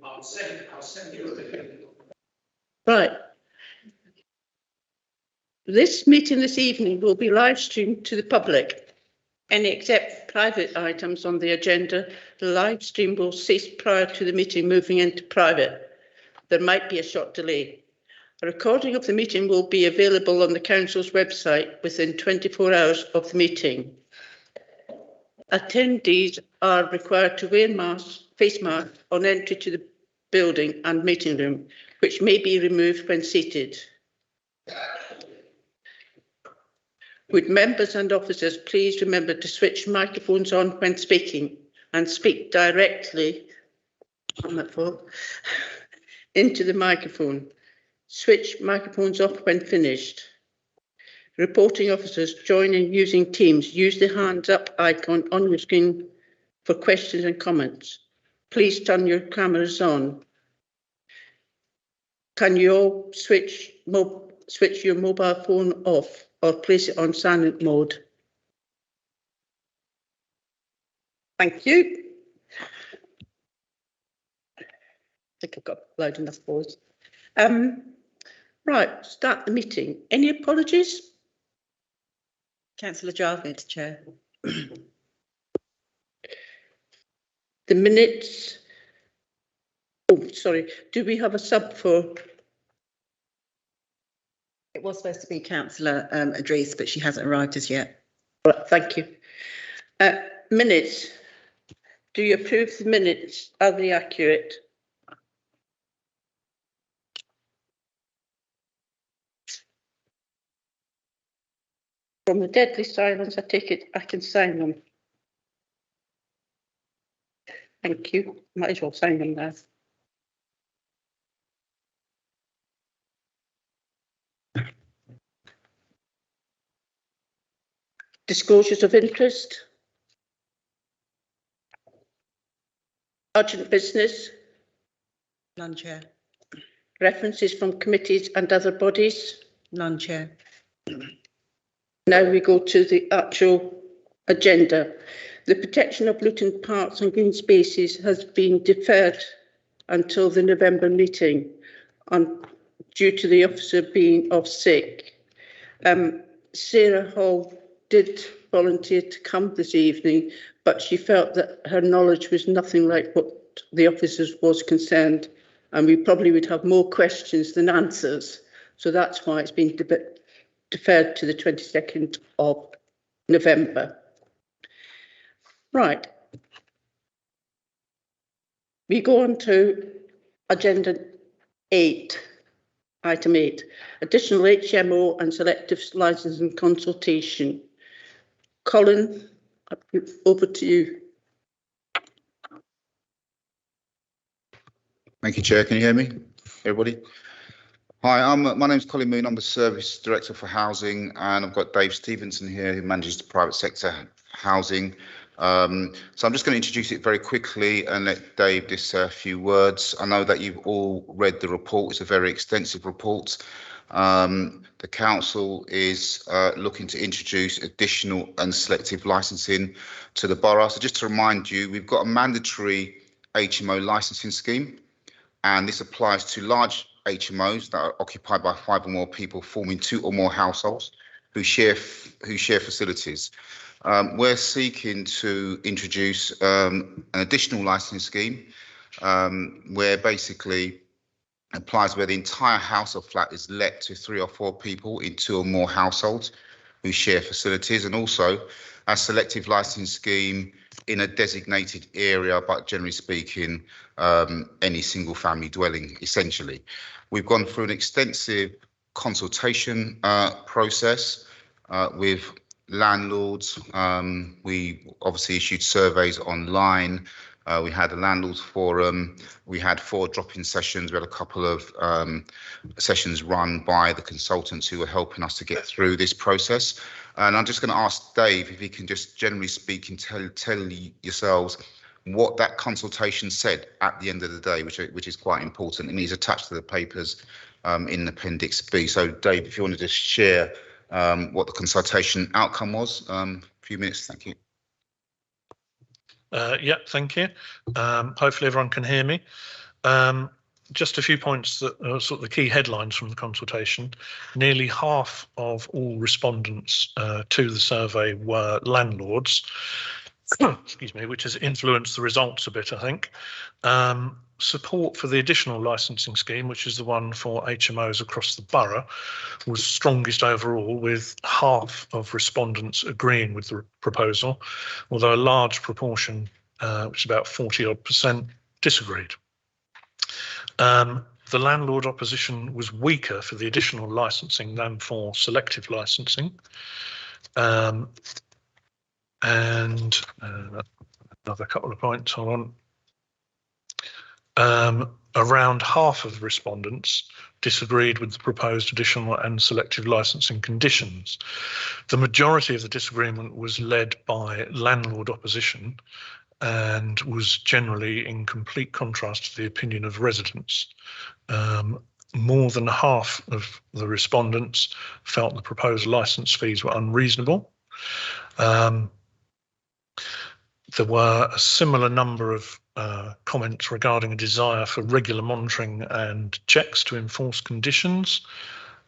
I'll send you. Right. This meeting this evening will be live streamed to the public. Any except private items on the agenda, the live stream will cease prior to the meeting moving into private. There might be a short delay. A recording of the meeting will be available on the Council's website within 24 hours of the meeting. Attendees are required to wear face masks on entry to the building and meeting room, which may be removed when seated. Would members and officers please remember to switch microphones on when speaking and speak directly into the microphone. Switch microphones off when finished. Reporting officers joining using Teams, use the hands up icon on your screen for questions and comments. Please turn your cameras on. Can you all switch your mobile phone off or place it on silent mode? Thank you. I think I've got loud enough voice. Right, start the meeting. Any apologies? Councillor Jarvid, Chair. The minutes. Oh, sorry. Do we have a sub for? It was supposed to be Councillor Idris, but she hasn't arrived as yet. Right, thank you. Minutes. Do you approve the minutes? Are they accurate? From the deadly silence, I take it I can sign them. Thank you. Might as well sign them now. Disclosures of interest. Urgent business. None, Chair. References from committees and other bodies. None, Chair. Now we go to the actual agenda. The protection of Luton parks and green spaces has been deferred until the November meeting due to the officer being off sick. Sarah Hall did volunteer to come this evening, but she felt that her knowledge was nothing like what the officers was concerned, and we probably would have more questions than answers. So that's why it's been deferred to the 22nd of November. Right. We go on to agenda 8, item 8, additional HMO and selective licensing consultation. Colin, over to you. Thank you, Chair. Can you hear me, everybody? Hi, my name's Colin Moon. I'm the Service Director for Housing, and I've got Dave Stevenson here, who manages the private sector housing. So I'm just going to introduce it very quickly and let Dave just say a few words. I know that you've all read the report. It's a very extensive report. The council is looking to introduce additional and selective licensing to the borough. So just to remind you, we've got a mandatory HMO licensing scheme, and this applies to large HMOs that are occupied by 5 or more people forming 2 or more households who share facilities. We're seeking to introduce an additional licensing scheme where basically applies where the entire house or flat is let to 3 or 4 people in 2 or more households who share facilities, and also a selective licensing scheme in a designated area, but generally speaking, any single family dwelling, essentially. We've gone through an extensive consultation process with landlords. We obviously issued surveys online. We had a landlords forum. We had 4 drop-in sessions. We had a couple of sessions run by the consultants who were helping us to get through this process. And I'm just going to ask Dave if he can just generally speak and tell yourselves what that consultation said at the end of the day, which is quite important, and is attached to the papers in Appendix B. So Dave, if you want to just share what the consultation outcome was, a few minutes, thank you. Yeah, thank you. Hopefully everyone can hear me. Just a few points that are sort of the key headlines from the consultation. Nearly half of all respondents to the survey were landlords, excuse me, which has influenced the results a bit, I think. Support for the additional licensing scheme, which is the one for HMOs across the borough, was strongest overall, with half of respondents agreeing with the proposal, although a large proportion, which is about 40-odd%, disagreed. The landlord opposition was weaker for the additional licensing than for selective licensing. And another couple of points, hold on. Around half of the respondents disagreed with the proposed additional and selective licensing conditions. The majority of the disagreement was led by landlord opposition and was generally in complete contrast to the opinion of residents. More than half of the respondents felt the proposed licence fees were unreasonable. There were a similar number of comments regarding a desire for regular monitoring and checks to enforce conditions.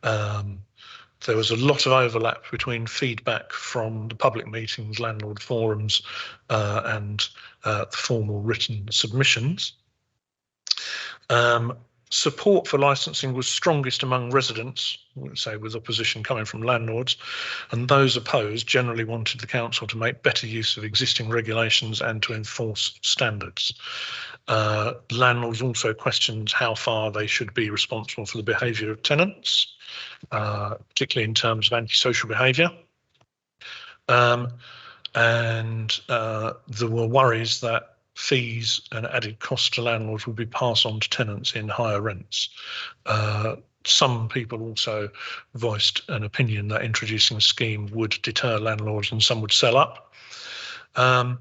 There was a lot of overlap between feedback from the public meetings, landlord forums, and the formal written submissions. Support for licensing was strongest among residents, say with opposition coming from landlords, and those opposed generally wanted the council to make better use of existing regulations and to enforce standards. Landlords also questioned how far they should be responsible for the behaviour of tenants, particularly in terms of antisocial behaviour. And there were worries that fees and added costs to landlords would be passed on to tenants in higher rents. Some people also voiced an opinion that introducing a scheme would deter landlords and some would sell up. And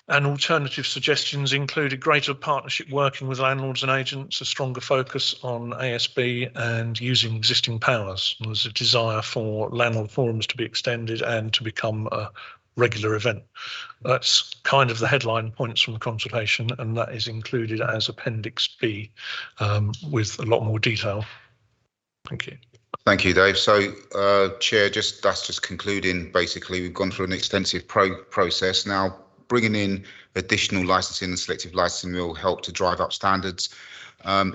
alternative suggestions included greater partnership working with landlords and agents, a stronger focus on ASB and using existing powers. There was a desire for landlord forums to be extended and to become a regular event. That's kind of the headline points from the consultation, and that is included as Appendix B with a lot more detail. Thank you. Thank you, Dave. So, Chair, that's just concluding. Basically, we've gone through an extensive process. Now, bringing in additional licensing and selective licensing will help to drive up standards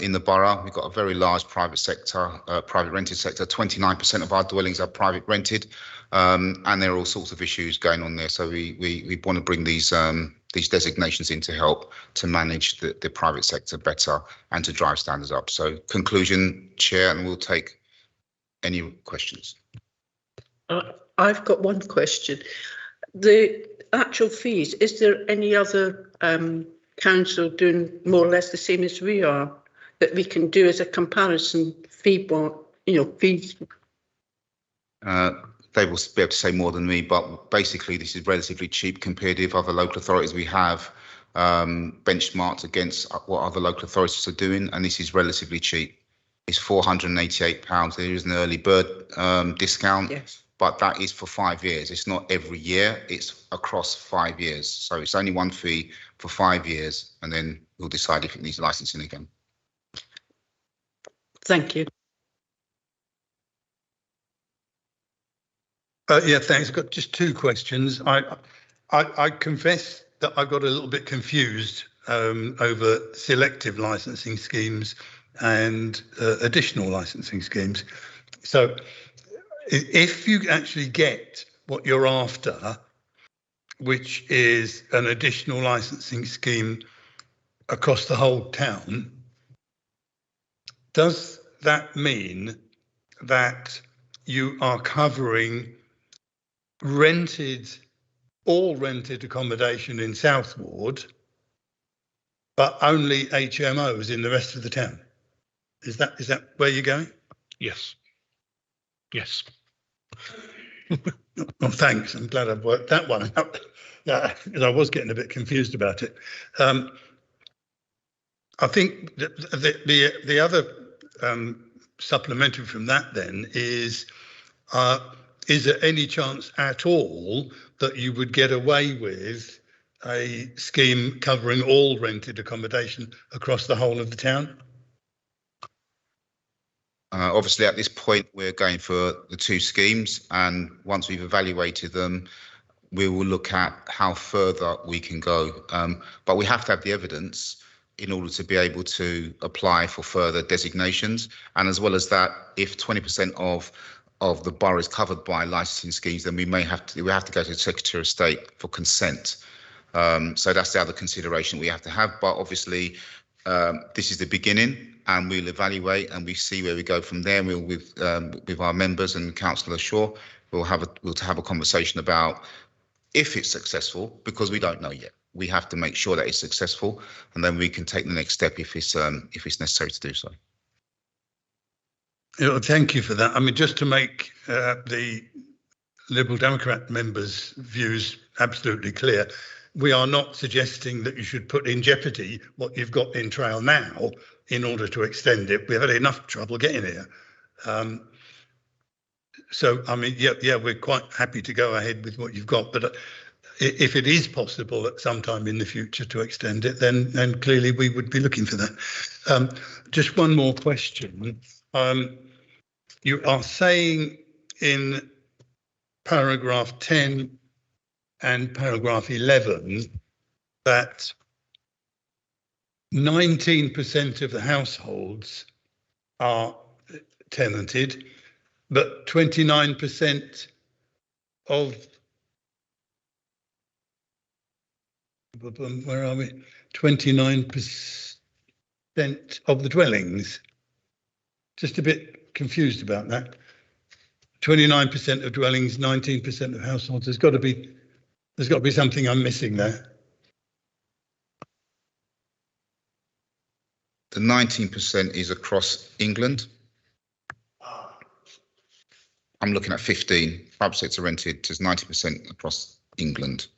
in the borough. We've got a very large private sector, private rented sector. 29% of our dwellings are private rented, and there are all sorts of issues going on there. So we want to bring these designations in to help to manage the private sector better and to drive standards up. So conclusion, Chair, and we'll take any questions. I've got one question. The actual fees, is there any other council doing more or less the same as we are that we can do as a comparison fee, fees? They will be able to say more than me, but basically this is relatively cheap compared with other local authorities we have benchmarked against what other local authorities are doing, and this is relatively cheap. It's £488. There is an early bird discount, yes, but that is for 5 years. It's not every year, it's across 5 years. So it's only one fee for 5 years, and then we'll decide if it needs licensing again. Thank you. Yeah, thanks. I've got just two questions. I confess that I got a little bit confused over selective licensing schemes and additional licensing schemes. So if you actually get what you're after, which is an additional licensing scheme across the whole town, does that mean that you are covering all rented accommodation in South Ward, but only HMOs in the rest of the town? Is that where you're going? Yes. Yes. Oh, thanks. I'm glad I've worked that one out. Yeah, because I was getting a bit confused about it. I think the other supplementary from that then is there any chance at all that you would get away with a scheme covering all rented accommodation across the whole of the town? Obviously, at this point, we're going for the two schemes, and once we've evaluated them, we will look at how further we can go. But we have to have the evidence in order to be able to apply for further designations. And as well as that, if 20% of the borough is covered by licensing schemes, then we have to go to the Secretary of State for consent. So that's the other consideration we have to have. But obviously, this is the beginning, and we'll evaluate and we see where we go from there. We'll with our members and Councillor Shaw, we'll have a conversation about if it's successful, because we don't know yet. We have to make sure that it's successful, and then we can take the next step if it's necessary to do so. Thank you for that. I mean, just to make the Liberal Democrat members' views absolutely clear, we are not suggesting that you should put in jeopardy what you've got in trail now in order to extend it. We've had enough trouble getting here. So, I mean, yeah, we're quite happy to go ahead with what you've got, but if it is possible at some time in the future to extend it, then clearly we would be looking for that. Just one more question. You are saying in paragraph 10 and paragraph 11 that 19% of the households are tenanted, but 29% of, where are we? 29% of the dwellings. Just a bit confused about that. 29% of dwellings, 19% of households. There's got to be something I'm missing there. The 19% is across England. I'm looking at 15. Private sector rented is 90% across England.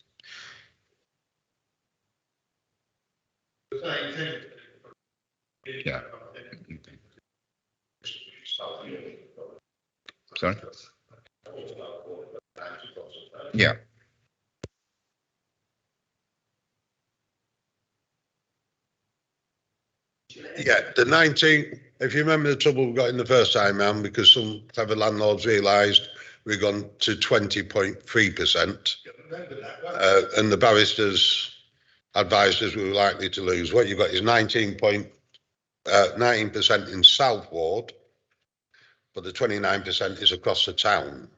Yeah. Sorry? Yeah. Yeah, the 19, if you remember the trouble we got in the first time round, because some clever landlords realised we'd gone to 20.3%, and the barristers advised us we were likely to lose. What you've got is 19% in South Ward, but the 29% is across the town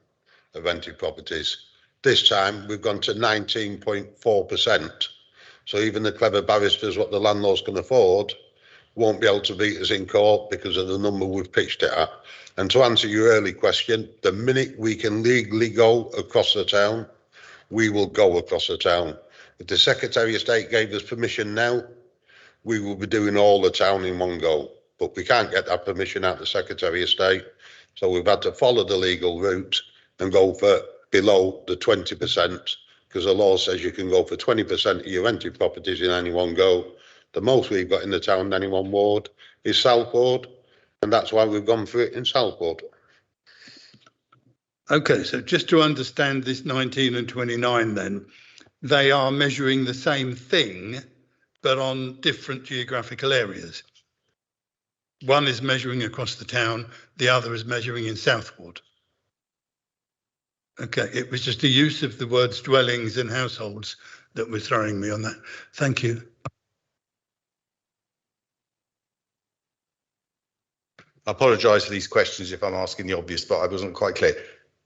of rented properties. This time we've gone to 19.4%. So even the clever barristers, what the landlords can afford, won't be able to beat us in court because of the number we've pitched it at. And to answer your early question, the minute we can legally go across the town, we will go across the town. If the Secretary of State gave us permission now, we will be doing all the town in one go. But we can't get that permission out of the Secretary of State. So we've had to follow the legal route and go for below the 20%, because the law says you can go for 20% of your rented properties in any one go. The most we've got in the town in any one ward is South Ward, and that's why we've gone for it in South Ward. Okay, so just to understand this 19 and 29 then, they are measuring the same thing, but on different geographical areas. One is measuring across the town, the other is measuring in South Ward. Okay, it was just the use of the words dwellings and households that was throwing me on that. Thank you. I apologise for these questions if I'm asking the obvious, but I wasn't quite clear.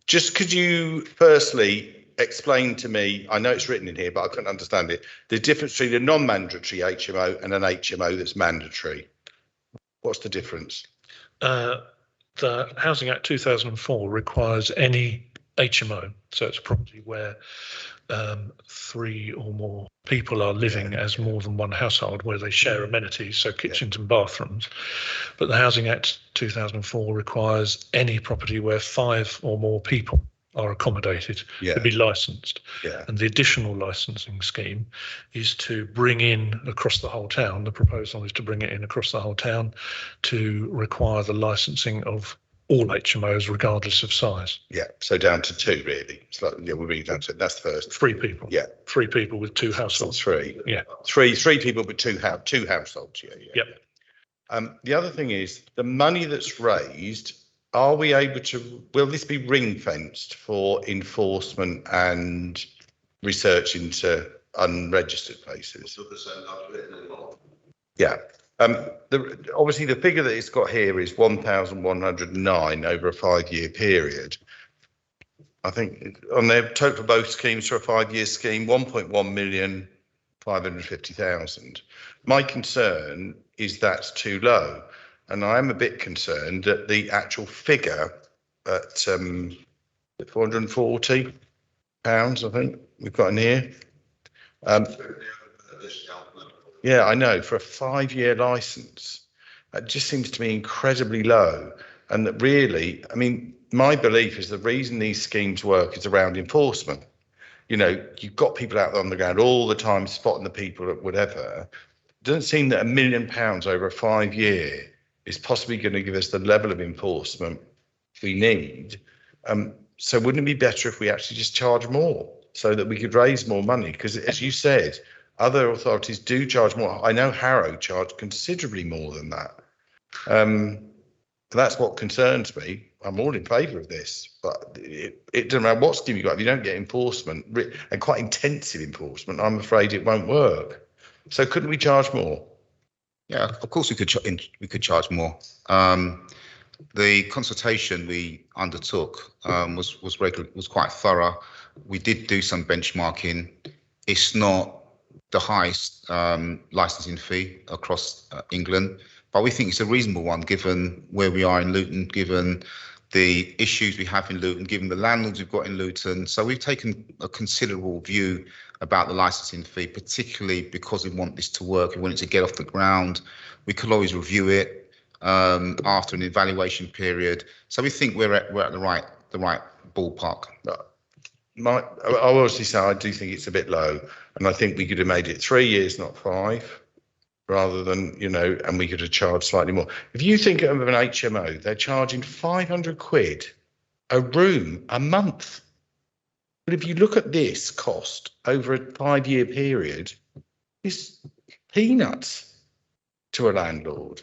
Just could you firstly explain to me, I know it's written in here, but I couldn't understand it, the difference between a non-mandatory HMO and an HMO that's mandatory? What's the difference? The Housing Act 2004 requires any HMO, so it's a property where 3 or more people are living as more than one household, where they share amenities, so kitchens and bathrooms. But the Housing Act 2004 requires any property where 5 or more people are accommodated to be licensed. And the additional licensing scheme is to bring in across the whole town, the proposal is to bring it in across the whole town, to require the licensing of all HMOs, regardless of size. Yeah, so down to 2 really. It's like, yeah, we're really down to, that's the first. 3 people. Yeah. 3 people with 2 So households. 3. Yeah. Three people with two households. Yeah. Yep. The other thing is the money that's raised, are we able to, will this be ring fenced for enforcement and research into unregistered places? Yeah. Obviously the figure that it's got here is 1,109 over a 5-year period. I think on their total both schemes for a 5-year scheme, 1.1 million 550,000. My concern is that's too low, and I am a bit concerned that the actual figure at £440, I think we've got in here. Yeah, I know, for a 5-year licence, that just seems to me incredibly low, and that really, I mean, my belief is the reason these schemes work is around enforcement. You know, you've got people out there on the ground all the time spotting the people at whatever. It doesn't seem that £1 million over a 5-year is possibly going to give us the level of enforcement we need. So wouldn't it be better if we actually just charge more so that we could raise more money? Because as you said, other authorities do charge more. I know Harrow charged considerably more than that. That's what concerns me. I'm all in favour of this, but it doesn't matter what scheme you got. If you don't get enforcement, and quite intensive enforcement, I'm afraid it won't work. So couldn't we charge more? Yeah, of course we could charge more. The consultation we undertook was quite thorough. We did do some benchmarking. It's not the highest licensing fee across England, but we think it's a reasonable one given where we are in Luton, given the issues we have in Luton, given the landlords we've got in Luton. So we've taken a considerable view about the licensing fee, particularly because we want this to work. We want it to get off the ground. We could always review it after an evaluation period. So we think we're at the right ballpark. I obviously say I do think it's a bit low, and I think we could have made it 3 years, not 5. Rather than, you know, and we could have charged slightly more. If you think of an HMO, they're charging £500 a room a month. But if you look at this cost over a 5-year period, it's peanuts to a landlord.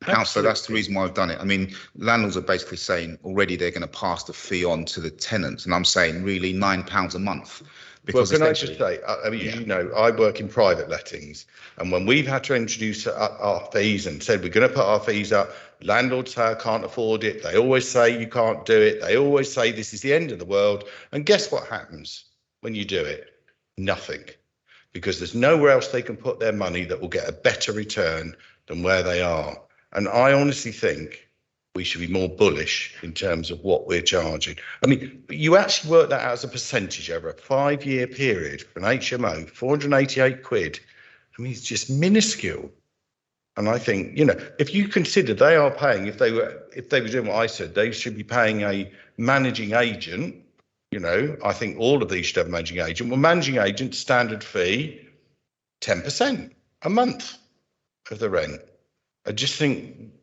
Councillor, that's the reason why I've done it. I mean, landlords are basically saying already they're going to pass the fee on to the tenants, and I'm saying really £9 a month. Because well, can I just say, I mean, you know, I work in private lettings, and when we've had to introduce our fees and said we're going to put our fees up, landlords say I can't afford it. They always say you can't do it. They always say this is the end of the world. And guess what happens when you do it? Nothing, because there's nowhere else they can put their money that will get a better return than where they are. And I honestly think we should be more bullish in terms of what we're charging. I mean, you actually work that out as a percentage over a 5-year period for an HMO, £488. I mean, it's just minuscule. And I think, you know, if you consider they are paying, if they were doing what I said, they should be paying a managing agent. You know, I think all of these should have a managing agent. Well, managing agent standard fee, 10% a month of the rent. I just think,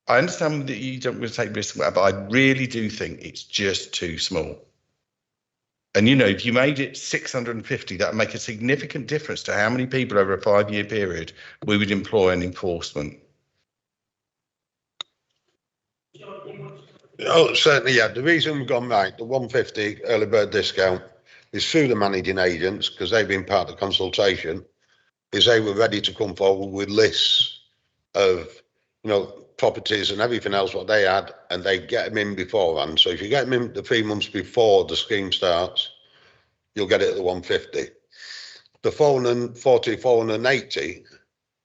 I understand that you don't want to take risks, but I really do think it's just too small. And, you know, if you made it 650, that would make a significant difference to how many people over a 5-year period we would employ in enforcement. Oh, certainly, yeah. The reason we've gone right, the 150 early bird discount, is through the managing agents, because they've been part of the consultation, is they were ready to come forward with lists of, you know, properties and everything else what they had, and they get them in beforehand. So if you get them in the 3 months before the scheme starts, you'll get it at the 150. The 440, 480,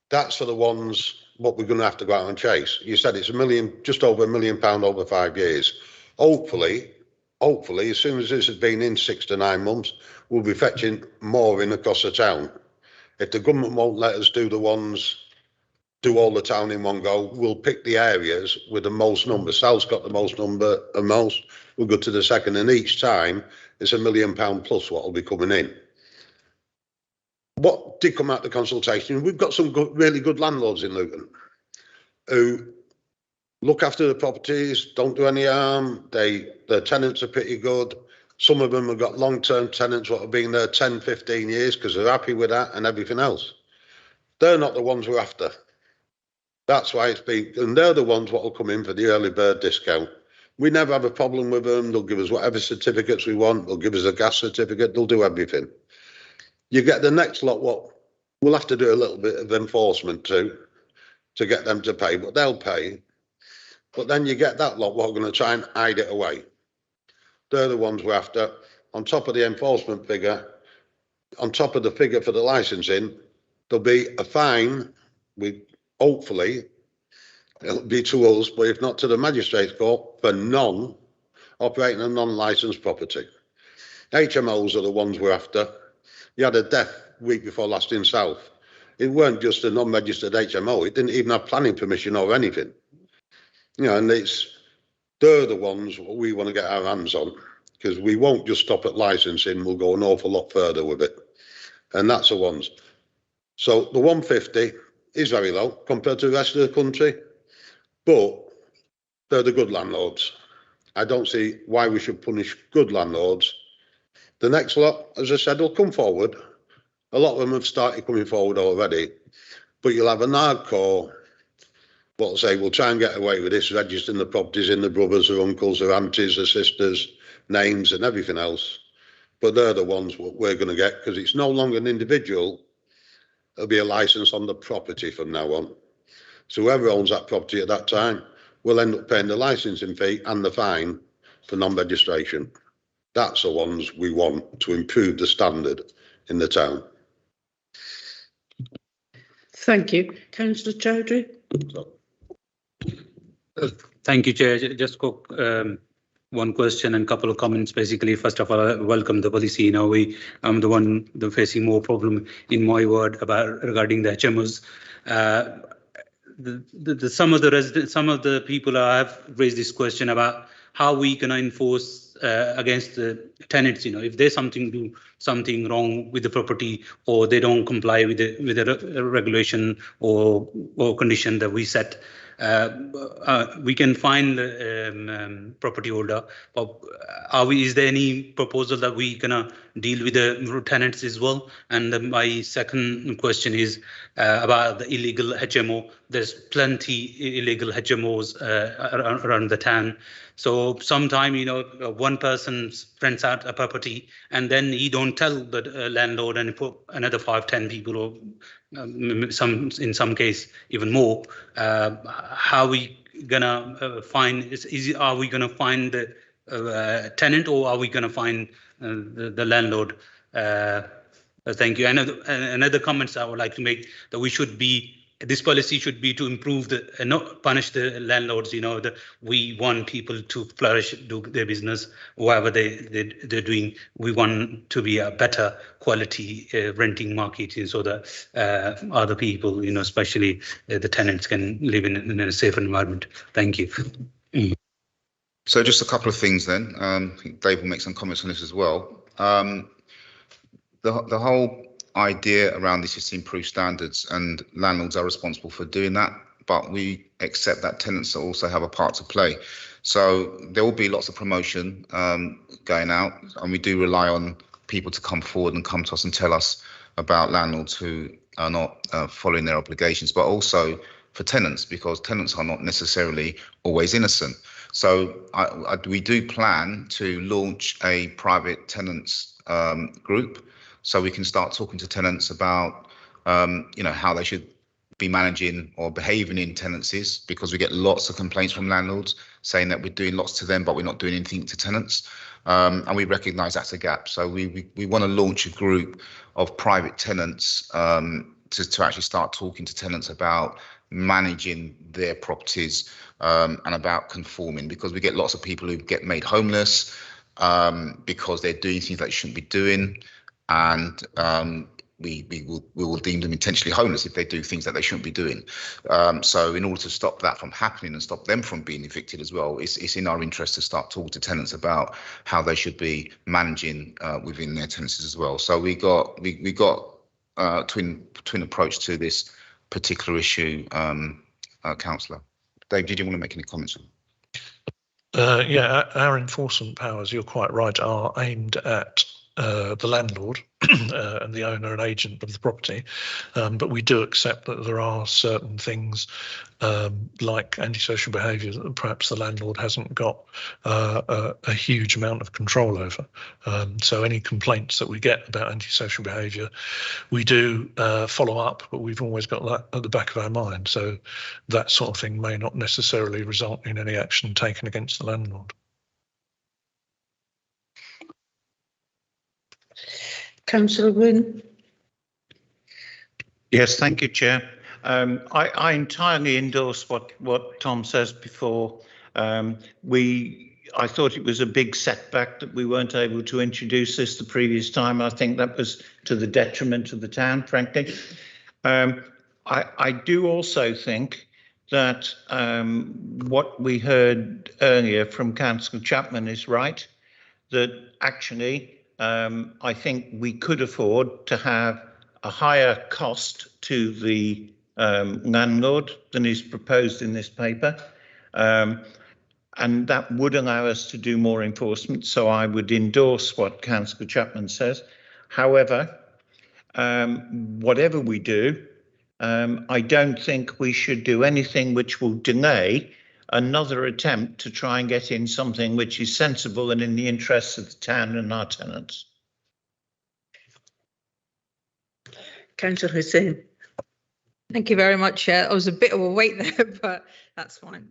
that's for the ones what we're going to have to go out and chase. You said it's just over £1 million over 5 years. Hopefully, as soon as this has been in 6 to 9 months, we'll be fetching more in across the town. If the government won't let us do all the town in one go, we'll pick the areas with the most number. South's got the most number of most. We'll go to the second, and each time it's £1 million plus what will be coming in. What did come out of the consultation? We've got some really good landlords in Luton who look after the properties, don't do any harm. The tenants are pretty good. Some of them have got long-term tenants what have been there 10, 15 years because they're happy with that and everything else. They're not the ones we're after. That's why it's been, and they're the ones what will come in for the early bird discount. We never have a problem with them. They'll give us whatever certificates we want. They'll give us a gas certificate. They'll do everything. You get the next lot what we'll have to do a little bit of enforcement to get them to pay, but they'll pay. But then you get that lot what are going to try and hide it away. They're the ones we're after. On top of the enforcement figure, on top of the figure for the licensing, there'll be a fine. Hopefully, it'll be to us, but if not to the magistrates court, for operating a non-licensed property. HMOs are the ones we're after. You had a death week before last in South. It weren't just a non-registered HMO. It didn't even have planning permission or anything. You know, and they're the ones we want to get our hands on, because we won't just stop at licensing. We'll go an awful lot further with it. And that's the ones. So the 150 is very low compared to the rest of the country, but they're the good landlords. I don't see why we should punish good landlords. The next lot, as I said, will come forward. A lot of them have started coming forward already, but you'll have an hardcore, what'll say, we'll try and get away with this, registering the properties in the brothers or uncles or aunties or sisters' names and everything else. But they're the ones we're going to get, because it's no longer an individual. There'll be a license on the property from now on. So whoever owns that property at that time will end up paying the licensing fee and the fine for non-registration. That's the ones we want to improve the standard in the town. Thank you. Councillor Chowdhury. Thank you, Chair. Just quick, one question and couple of comments. Basically, first of all, I welcome the policy. You know, I'm the one facing more problem in my ward regarding the HMOs. Some of the residents, some of the people have raised this question about how we can enforce against the tenants. You know, if there's something wrong with the property, or they don't comply with the regulation or condition that we set, we can find the property holder. Is there any proposal that we gonna deal with the tenants as well? And my second question is about the illegal HMO. There's plenty illegal HMOs around the town. So sometime, you know, one person rents out a property and then he don't tell the landlord, and put another 5-10 people, or in some case even more. How we gonna find? Are we gonna find the tenant, or are we gonna find the landlord? Thank you. Another comments I would like to make, that this policy should be to improve not punish the landlords. You know, we want people to flourish, do their business, whatever they're doing. We want to be a better quality renting market, so that other people, you know, especially the tenants, can live in a safer environment. Thank you. So just a couple of things then. I think Dave will make some comments on this as well. The whole idea around this is to improve standards, and landlords are responsible for doing that, but we accept that tenants also have a part to play. So there will be lots of promotion going out, and we do rely on people to come forward and come to us and tell us about landlords who are not following their obligations, but also for tenants, because tenants are not necessarily always innocent. So we do plan to launch a private tenants group, so we can start talking to tenants about, you know, how they should be managing or behaving in tenancies, because we get lots of complaints from landlords saying that we're doing lots to them, but we're not doing anything to tenants. And we recognise that's a gap. So we want to launch a group of private tenants to actually start talking to tenants about managing their properties and about conforming, because we get lots of people who get made homeless because they're doing things that they shouldn't be doing. And we will deem them intentionally homeless if they do things that they shouldn't be doing. So in order to stop that from happening and stop them from being evicted as well, it's in our interest to start talking to tenants about how they should be managing within their tenancies as well. So we got twin approach to this particular issue, Councillor. Dave, did you want to make any comments on? Yeah, our enforcement powers, you're quite right, are aimed at the landlord and the owner and agent of the property. But we do accept that there are certain things like antisocial behaviour that perhaps the landlord hasn't got a huge amount of control over. So any complaints that we get about antisocial behaviour, we do follow up, but we've always got that at the back of our mind. So that sort of thing may not necessarily result in any action taken against the landlord. Councillor Wynne. Yes, thank you, Chair. I entirely endorse what Tom says before. I thought it was a big setback that we weren't able to introduce this the previous time. I think that was to the detriment of the town, frankly. I do also think that what we heard earlier from Councillor Chapman is right, that actually I think we could afford to have a higher cost to the landlord than is proposed in this paper. And that would allow us to do more enforcement. So I would endorse what Councillor Chapman says. However, whatever we do, I don't think we should do anything which will delay another attempt to try and get in something which is sensible and in the interests of the town and our tenants. Councillor Hussain. Thank you very much, Chair. I was a bit of a wait there, but that's fine.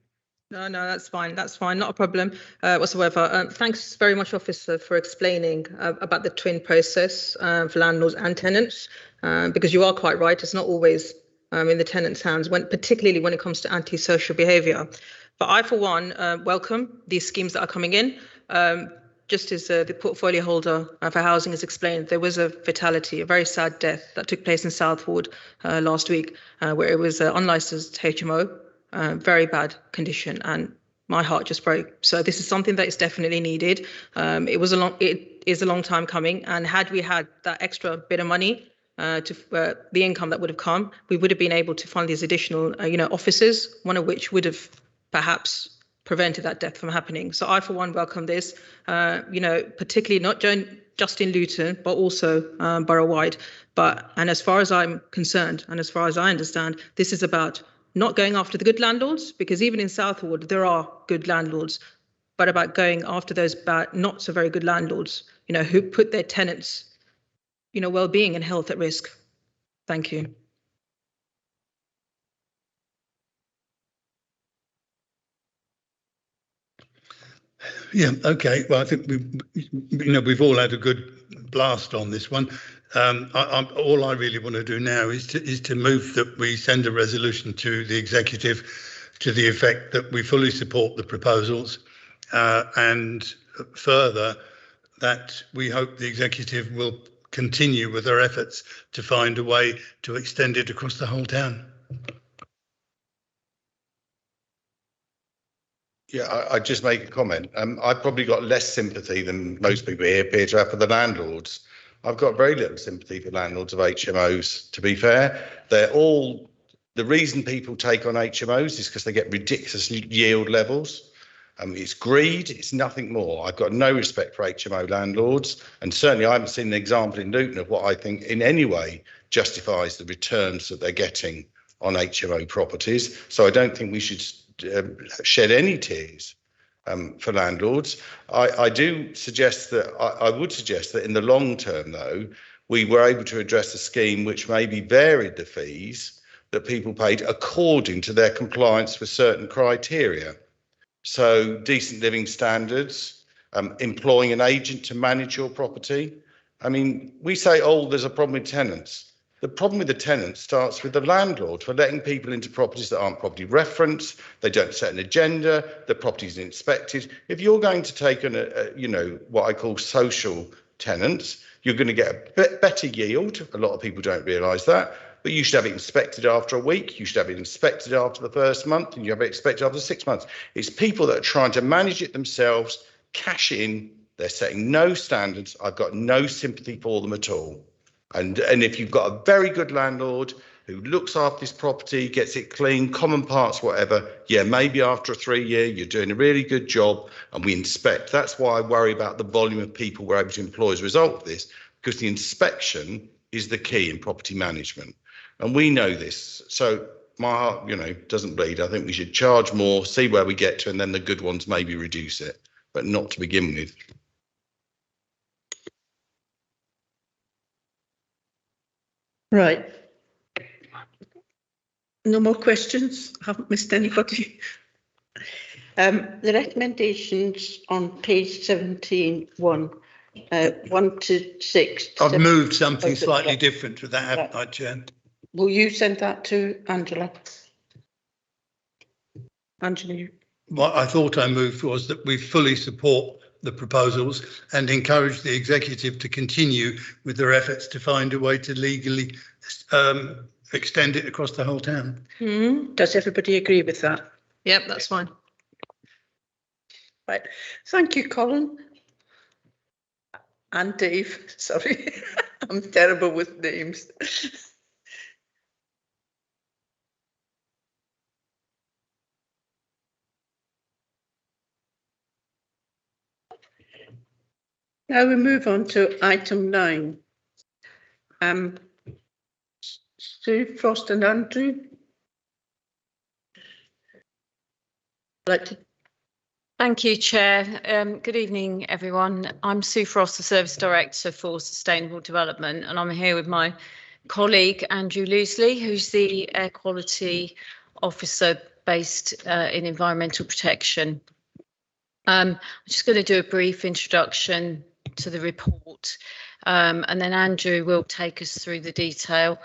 No, that's fine. That's fine. Not a problem whatsoever. Thanks very much, Officer, for explaining about the twin process for landlords and tenants, because you are quite right. It's not always in the tenants' hands, particularly when it comes to antisocial behaviour. But I, for one, welcome these schemes that are coming in. Just as the portfolio holder for housing has explained, there was a fatality, a very sad death that took place in Southwood last week, where it was an unlicensed HMO, very bad condition, and my heart just broke. So this is something that is definitely needed. It is a long time coming, and had we had that extra bit of money to the income that would have come, we would have been able to fund these additional, officers, one of which would have perhaps prevented that death from happening. So I, for one, welcome this, particularly not just in Luton, but also borough-wide. And as far as I'm concerned, and as far as I understand, this is about not going after the good landlords, because even in Southwood, there are good landlords, but about going after those bad, not so very good landlords, who put their tenants, well-being and health at risk. Thank you. Yeah, okay. Well, I think we've all had a good blast on this one. All I really want to do now is to move that we send a resolution to the executive to the effect that we fully support the proposals, and further that we hope the executive will continue with their efforts to find a way to extend it across the whole town. Yeah, I'd just make a comment. I've probably got less sympathy than most people here appear to have for the landlords. I've got very little sympathy for landlords of HMOs, to be fair. They're all, the reason people take on HMOs is because they get ridiculous yield levels. It's greed, it's nothing more. I've got no respect for HMO landlords, and certainly I haven't seen an example in Luton of what I think in any way justifies the returns that they're getting on HMO properties. So I don't think we should shed any tears for landlords. I do suggest that I would suggest that in the long term, though, we were able to address a scheme which maybe varied the fees that people paid according to their compliance with certain criteria. So decent living standards, employing an agent to manage your property. I mean, we say, oh, there's a problem with tenants. The problem with the tenants starts with the landlord for letting people into properties that aren't properly referenced. They don't set an agenda. The property isn't inspected. If you're going to take on what I call social tenants, you're going to get a better yield. A lot of people don't realise that, but you should have it inspected after a week. You should have it inspected after the first month, and you have it inspected after 6 months. It's people that are trying to manage it themselves, cash in. They're setting no standards. I've got no sympathy for them at all. And if you've got a very good landlord who looks after this property, gets it clean, common parts, whatever. Yeah, maybe after a 3-year, you're doing a really good job and we inspect. That's why I worry about the volume of people we're able to employ as a result of this, because the inspection is the key in property management. And we know this. So my heart, doesn't bleed. I think we should charge more, see where we get to, and then the good ones maybe reduce it, but not to begin with. Right. No more questions? I haven't missed anybody. The recommendations on page 17, 1 to 6. I've moved something slightly different to that, haven't I, Chair? Will you send that to Angela? Angela? What I thought I moved was that we fully support the proposals and encourage the executive to continue with their efforts to find a way to legally extend it across the whole town. Does everybody agree with that? Yep, that's fine. Right. Thank you, Colin. And Dave. Sorry, I'm terrible with names. Now we move on to item 9. Sue, Frost and Andrew. Thank you, Chair. Good evening, everyone. I'm Sue Frost, the Service Director for Sustainable Development, and I'm here with my colleague, Andrew Loosley, who's the Air Quality Officer based in Environmental Protection. I'm just going to do a brief introduction to the report, and then Andrew will take us through the detail.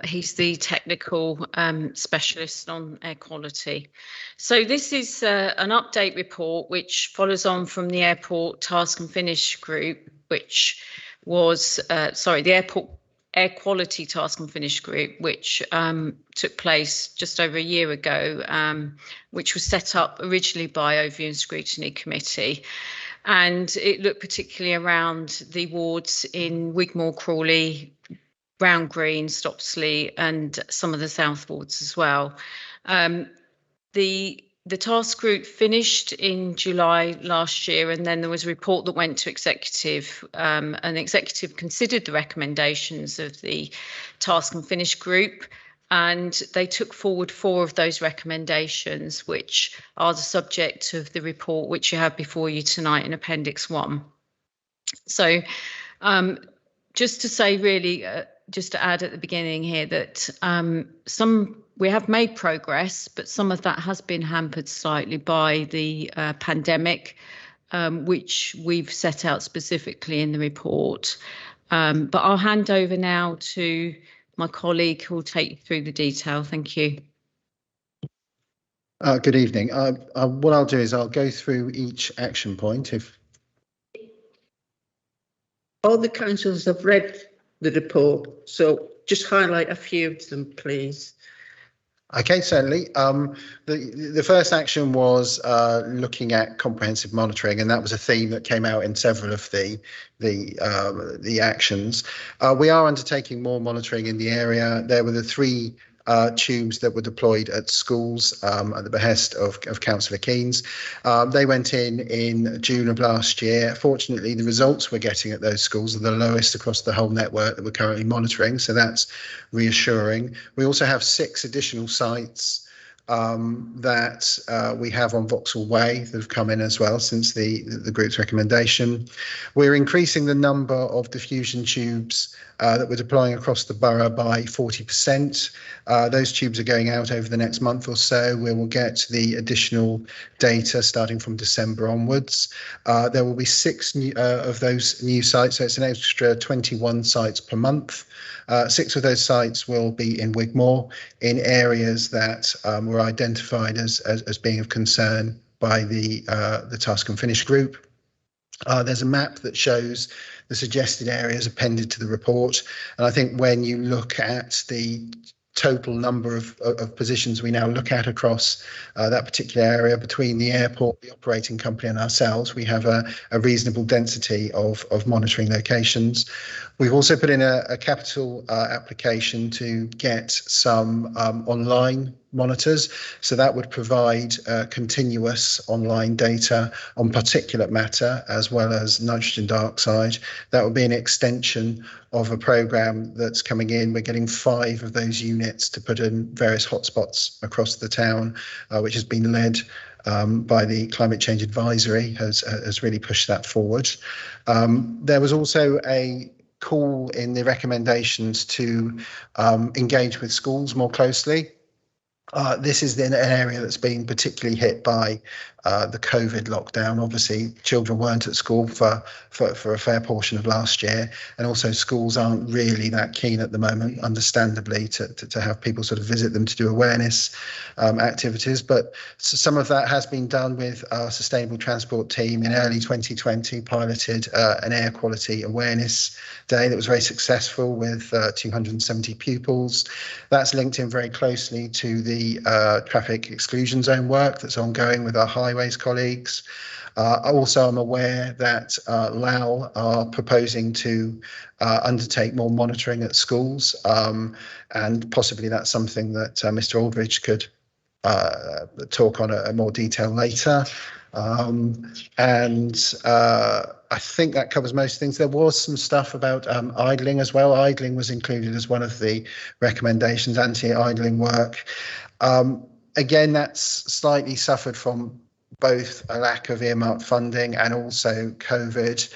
He's the technical specialist on air quality. So this is an update report which follows on from the Airport Task and Finish Group, which was, the Airport Air Quality Task and Finish Group, which took place just over a year ago, which was set up originally by Overview and Scrutiny Committee. And it looked particularly around the wards in Wigmore, Crawley, Brown Green, Stopsley, and some of the South wards as well. The task group finished in July last year, and then there was a report that went to executive. And executive considered the recommendations of the task and finish group, and they took forward 4 of those recommendations, which are the subject of the report which you have before you tonight in Appendix 1. So just to say really, just to add at the beginning here that we have made progress, but some of that has been hampered slightly by the pandemic, which we've set out specifically in the report. But I'll hand over now to my colleague who will take you through the detail. Thank you. Good evening. What I'll do is I'll go through each action point. If all the councillors have read the report, so just highlight a few of them, please. Okay, certainly. The first action was looking at comprehensive monitoring, and that was a theme that came out in several of the actions. We are undertaking more monitoring in the area. There were the 3 tubes that were deployed at schools at the behest of Councillor Keynes. They went in June of last year. Fortunately, the results we're getting at those schools are the lowest across the whole network that we're currently monitoring, so that's reassuring. We also have 6 additional sites that we have on Vauxhall Way that have come in as well since the group's recommendation. We're increasing the number of diffusion tubes that we're deploying across the borough by 40%. Those tubes are going out over the next month or so. We will get the additional data starting from December onwards. There will be 6 of those new sites, so it's an extra 21 sites per month. 6 of those sites will be in Wigmore, in areas that were identified as being of concern by the Task and Finish group. There's a map that shows the suggested areas appended to the report, and I think when you look at the total number of positions we now look at across that particular area between the airport, the operating company and ourselves. We have a reasonable density of monitoring locations. We've also put in a capital application to get some online monitors. So that would provide continuous online data on particulate matter as well as nitrogen dioxide. That would be an extension of a program that's coming in. We're getting 5 of those units to put in various hotspots across the town, which has been led by the Climate Change Advisory, has really pushed that forward. There was also a call in the recommendations to engage with schools more closely. This is an area that's been particularly hit by the COVID lockdown. Obviously, children weren't at school for a fair portion of last year, and also schools aren't really that keen at the moment, understandably, to have people sort of visit them to do awareness activities. But some of that has been done with our sustainable transport team. In early 2020, piloted an air quality awareness day that was very successful with 270 pupils. That's linked in very closely to the traffic exclusion zone work that's ongoing with our highways colleagues. Also, I'm aware that Lau are proposing to undertake more monitoring at schools, and possibly that's something that Mr. Aldridge could talk on a more detail later. I think that covers most things. There was some stuff about idling as well. Idling was included as one of the recommendations, anti-idling work. Again, that's slightly suffered from both a lack of earmarked funding and also COVID.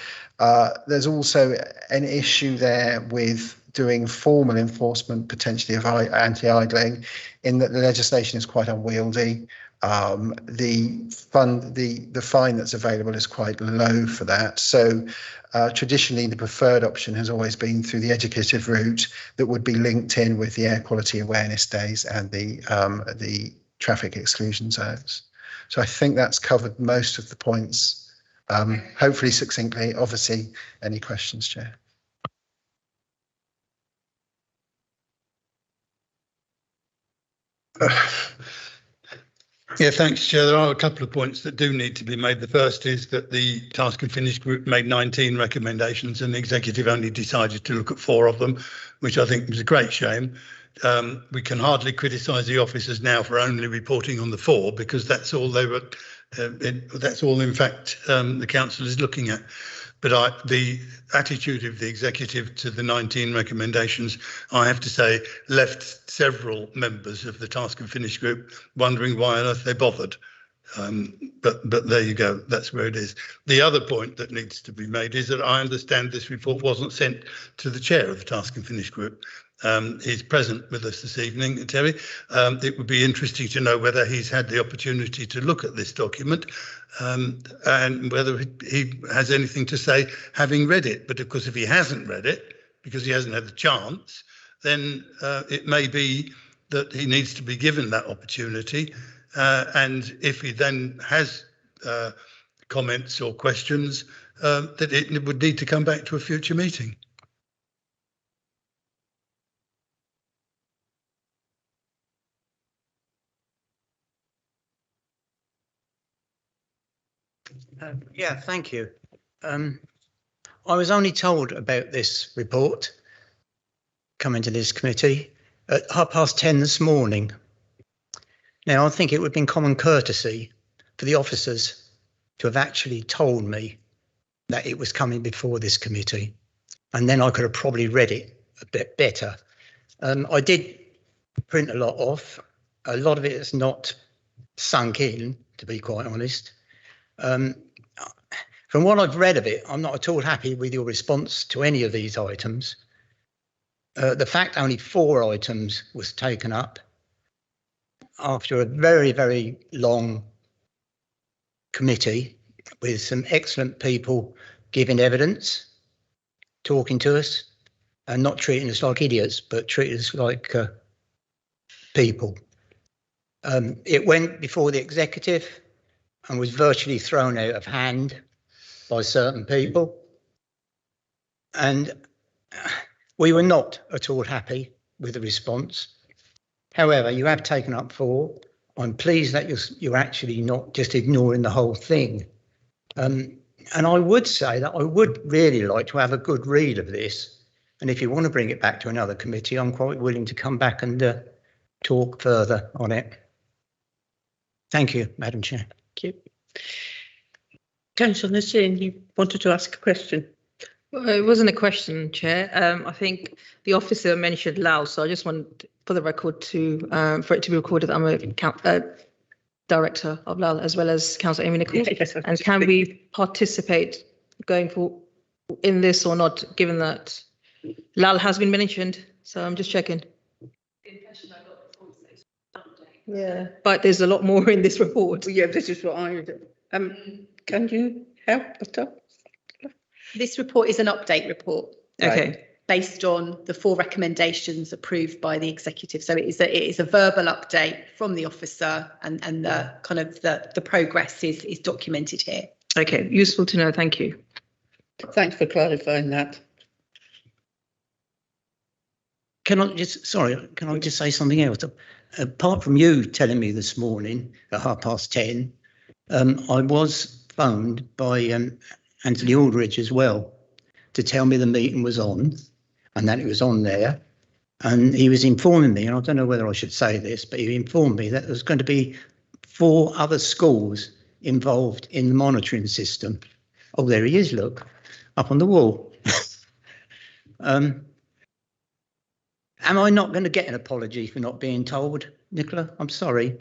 There's also an issue there with doing formal enforcement potentially of anti-idling, in that the legislation is quite unwieldy. The fine that's available is quite low for that. So traditionally, the preferred option has always been through the educative route that would be linked in with the air quality awareness days and the traffic exclusion zones. So I think that's covered most of the points, hopefully succinctly. Obviously, any questions, Chair? Yeah, thanks, Chair. There are a couple of points that do need to be made. The first is that the Task and Finish group made 19 recommendations and the executive only decided to look at 4 of them, which I think was a great shame. We can hardly criticise the officers now for only reporting on the 4, because that's all they were. That's all, in fact, the council is looking at. But the attitude of the executive to the 19 recommendations, I have to say, left several members of the Task and Finish group wondering why on earth they bothered. But there you go, that's where it is. The other point that needs to be made is that I understand this report wasn't sent to the chair of the Task and Finish group. He's present with us this evening, Terry. It would be interesting to know whether he's had the opportunity to look at this document and whether he has anything to say having read it. But of course, if he hasn't read it, because he hasn't had the chance, then it may be that he needs to be given that opportunity. And if he then has comments or questions, that it would need to come back to a future meeting. Yeah, thank you. I was only told about this report coming to this committee at 10:30 this morning. Now, I think it would have been common courtesy for the officers to have actually told me that it was coming before this committee, and then I could have probably read it a bit better. I did print a lot off. A lot of it is not sunk in, to be quite honest. From what I've read of it, I'm not at all happy with your response to any of these items. The fact only 4 items was taken up after a very, very long committee with some excellent people giving evidence, talking to us, and not treating us like idiots, but treating us like people. It went before the executive and was virtually thrown out of hand by certain people. And we were not at all happy with the response. However, you have taken up 4. I'm pleased that you're actually not just ignoring the whole thing. And I would say that I would really like to have a good read of this. And if you want to bring it back to another committee, I'm quite willing to come back and talk further on it. Thank you, Madam Chair. Thank you. Councillor Nassim, you wanted to ask a question. Well, it wasn't a question, Chair. I think the officer mentioned Lal, so I just want for the record to for it to be recorded that I'm a director of Lal as well as Councillor Amy Nichols. Yes, and can we participate going for in this or not, given that Lal has been mentioned? So I'm just checking. Yeah, but there's a lot more in this report. Well, yeah, this is what I can you help at all? This report is an update report. Okay. Based on the 4 recommendations approved by the executive. So it is a verbal update from the officer, and the kind of the progress is documented here. Okay, useful to know. Thank you. Thanks for clarifying that. Can I just say something else? Apart from you telling me this morning at 10:30, I was phoned by Anthony Aldridge as well to tell me the meeting was on and that it was on there. And he was informing me, and I don't know whether I should say this, but he informed me that there's going to be 4 other schools involved in the monitoring system. Oh, there he is, look, up on the wall. Am I not going to get an apology for not being told, Nicola? I'm sorry.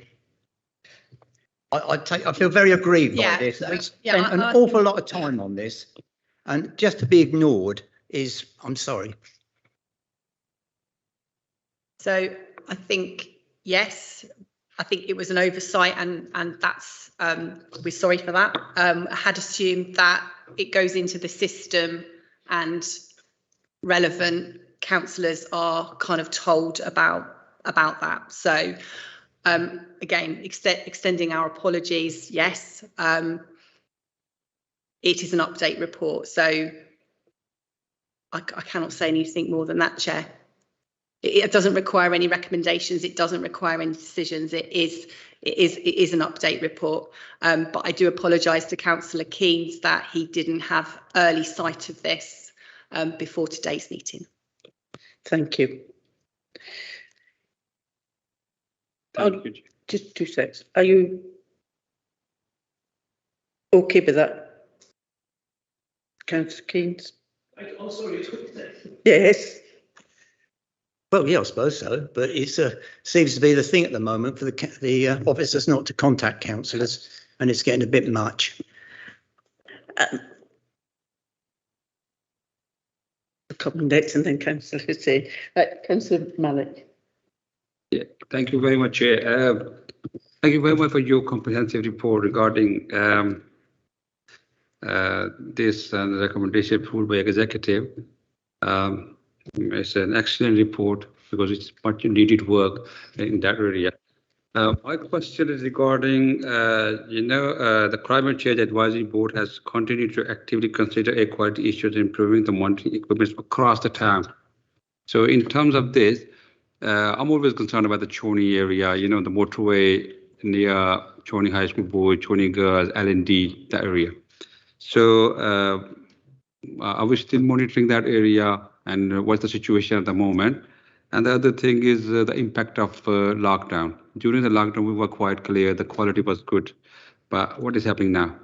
I feel very aggrieved by this. We spent an awful lot of time on this, and just to be ignored is, I'm sorry. So I think, yes, I think it was an oversight, and that's, we're sorry for that. I had assumed that it goes into the system and relevant councillors are kind of told about that. So again, extending our apologies. Yes, it is an update report. So I cannot say anything more than that, Chair. It doesn't require any recommendations. It doesn't require any decisions. It is an update report. But I do apologise to Councillor Keynes that he didn't have early sight of this before today's meeting. Thank you. Just 2 seconds. Are you okay with that, Councillor Keynes? Oh, sorry. Yes. Well, yeah, I suppose so, but it seems to be the thing at the moment for the officers not to contact councillors, and it's getting a bit much. A couple next, and then Councillor Hussain. Councillor Malik. Yeah, thank you very much, Chair. Thank you very much for your comprehensive report regarding this recommendation approved by executive. It's an excellent report because it's much needed work in that area. My question is regarding, the Climate Change Advisory Board has continued to actively consider air quality issues, improving the monitoring equipment across the town. So in terms of this, I'm always concerned about the Chorney area, the motorway near Chorney High School Boys, Chorney Girls, L&D, that area. So are we still monitoring that area, and what's the situation at the moment? And the other thing is the impact of lockdown. During the lockdown, we were quite clear the quality was good, but what is happening now?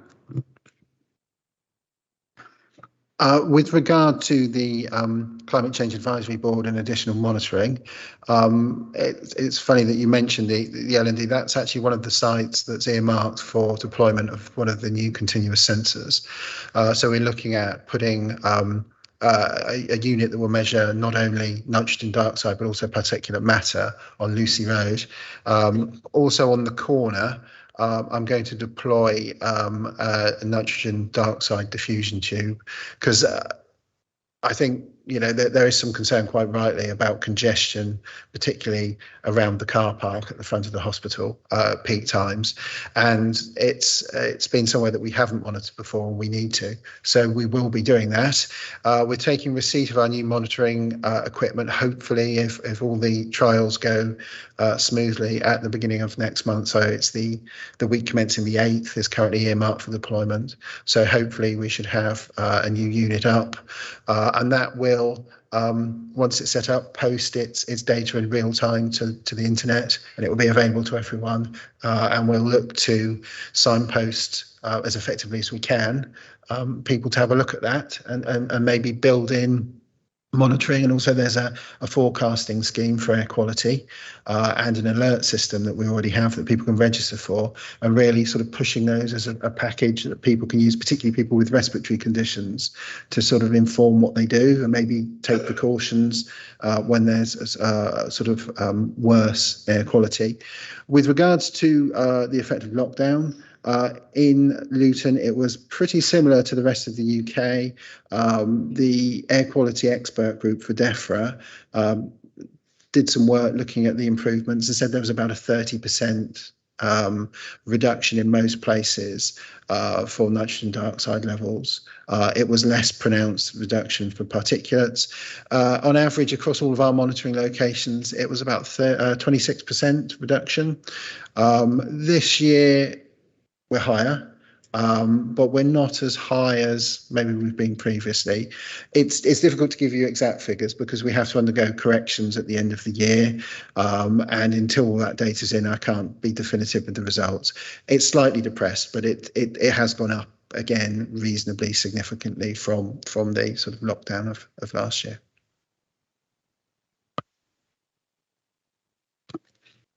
With regard to the Climate Change Advisory Board and additional monitoring, it's funny that you mentioned the L&D. That's actually one of the sites that's earmarked for deployment of one of the new continuous sensors. So we're looking at putting a unit that will measure not only nitrogen dioxide but also particulate matter on Lucy Road. Also on the corner, I'm going to deploy a nitrogen dioxide diffusion tube, because I think there is some concern, quite rightly, about congestion, particularly around the car park at the front of the hospital at peak times, and it's been somewhere that we haven't monitored before, and we need to. So we will be doing that. We're taking receipt of our new monitoring equipment. Hopefully, if all the trials go smoothly at the beginning of next month. So it's the week commencing the 8th is currently earmarked for deployment. So hopefully we should have a new unit up, and that will, once it's set up, post its data in real time to the internet, and it will be available to everyone. And we'll look to signpost as effectively as we can people to have a look at that and maybe build in monitoring. And also there's a forecasting scheme for air quality and an alert system that we already have that people can register for, and really sort of pushing those as a package that people can use, particularly people with respiratory conditions, to sort of inform what they do and maybe take precautions when there's sort of worse air quality. With regards to the effect of lockdown, in Luton, it was pretty similar to the rest of the UK. The air quality expert group for DEFRA did some work looking at the improvements and said there was about a 30% reduction in most places for nitrogen dioxide levels. It was less pronounced reduction for particulates. On average, across all of our monitoring locations, it was about 26% reduction. This year, we're higher, but we're not as high as maybe we've been previously. It's difficult to give you exact figures because we have to undergo corrections at the end of the year, and until all that data's in, I can't be definitive with the results. It's slightly depressed, but it has gone up again reasonably significantly from the sort of lockdown of last year.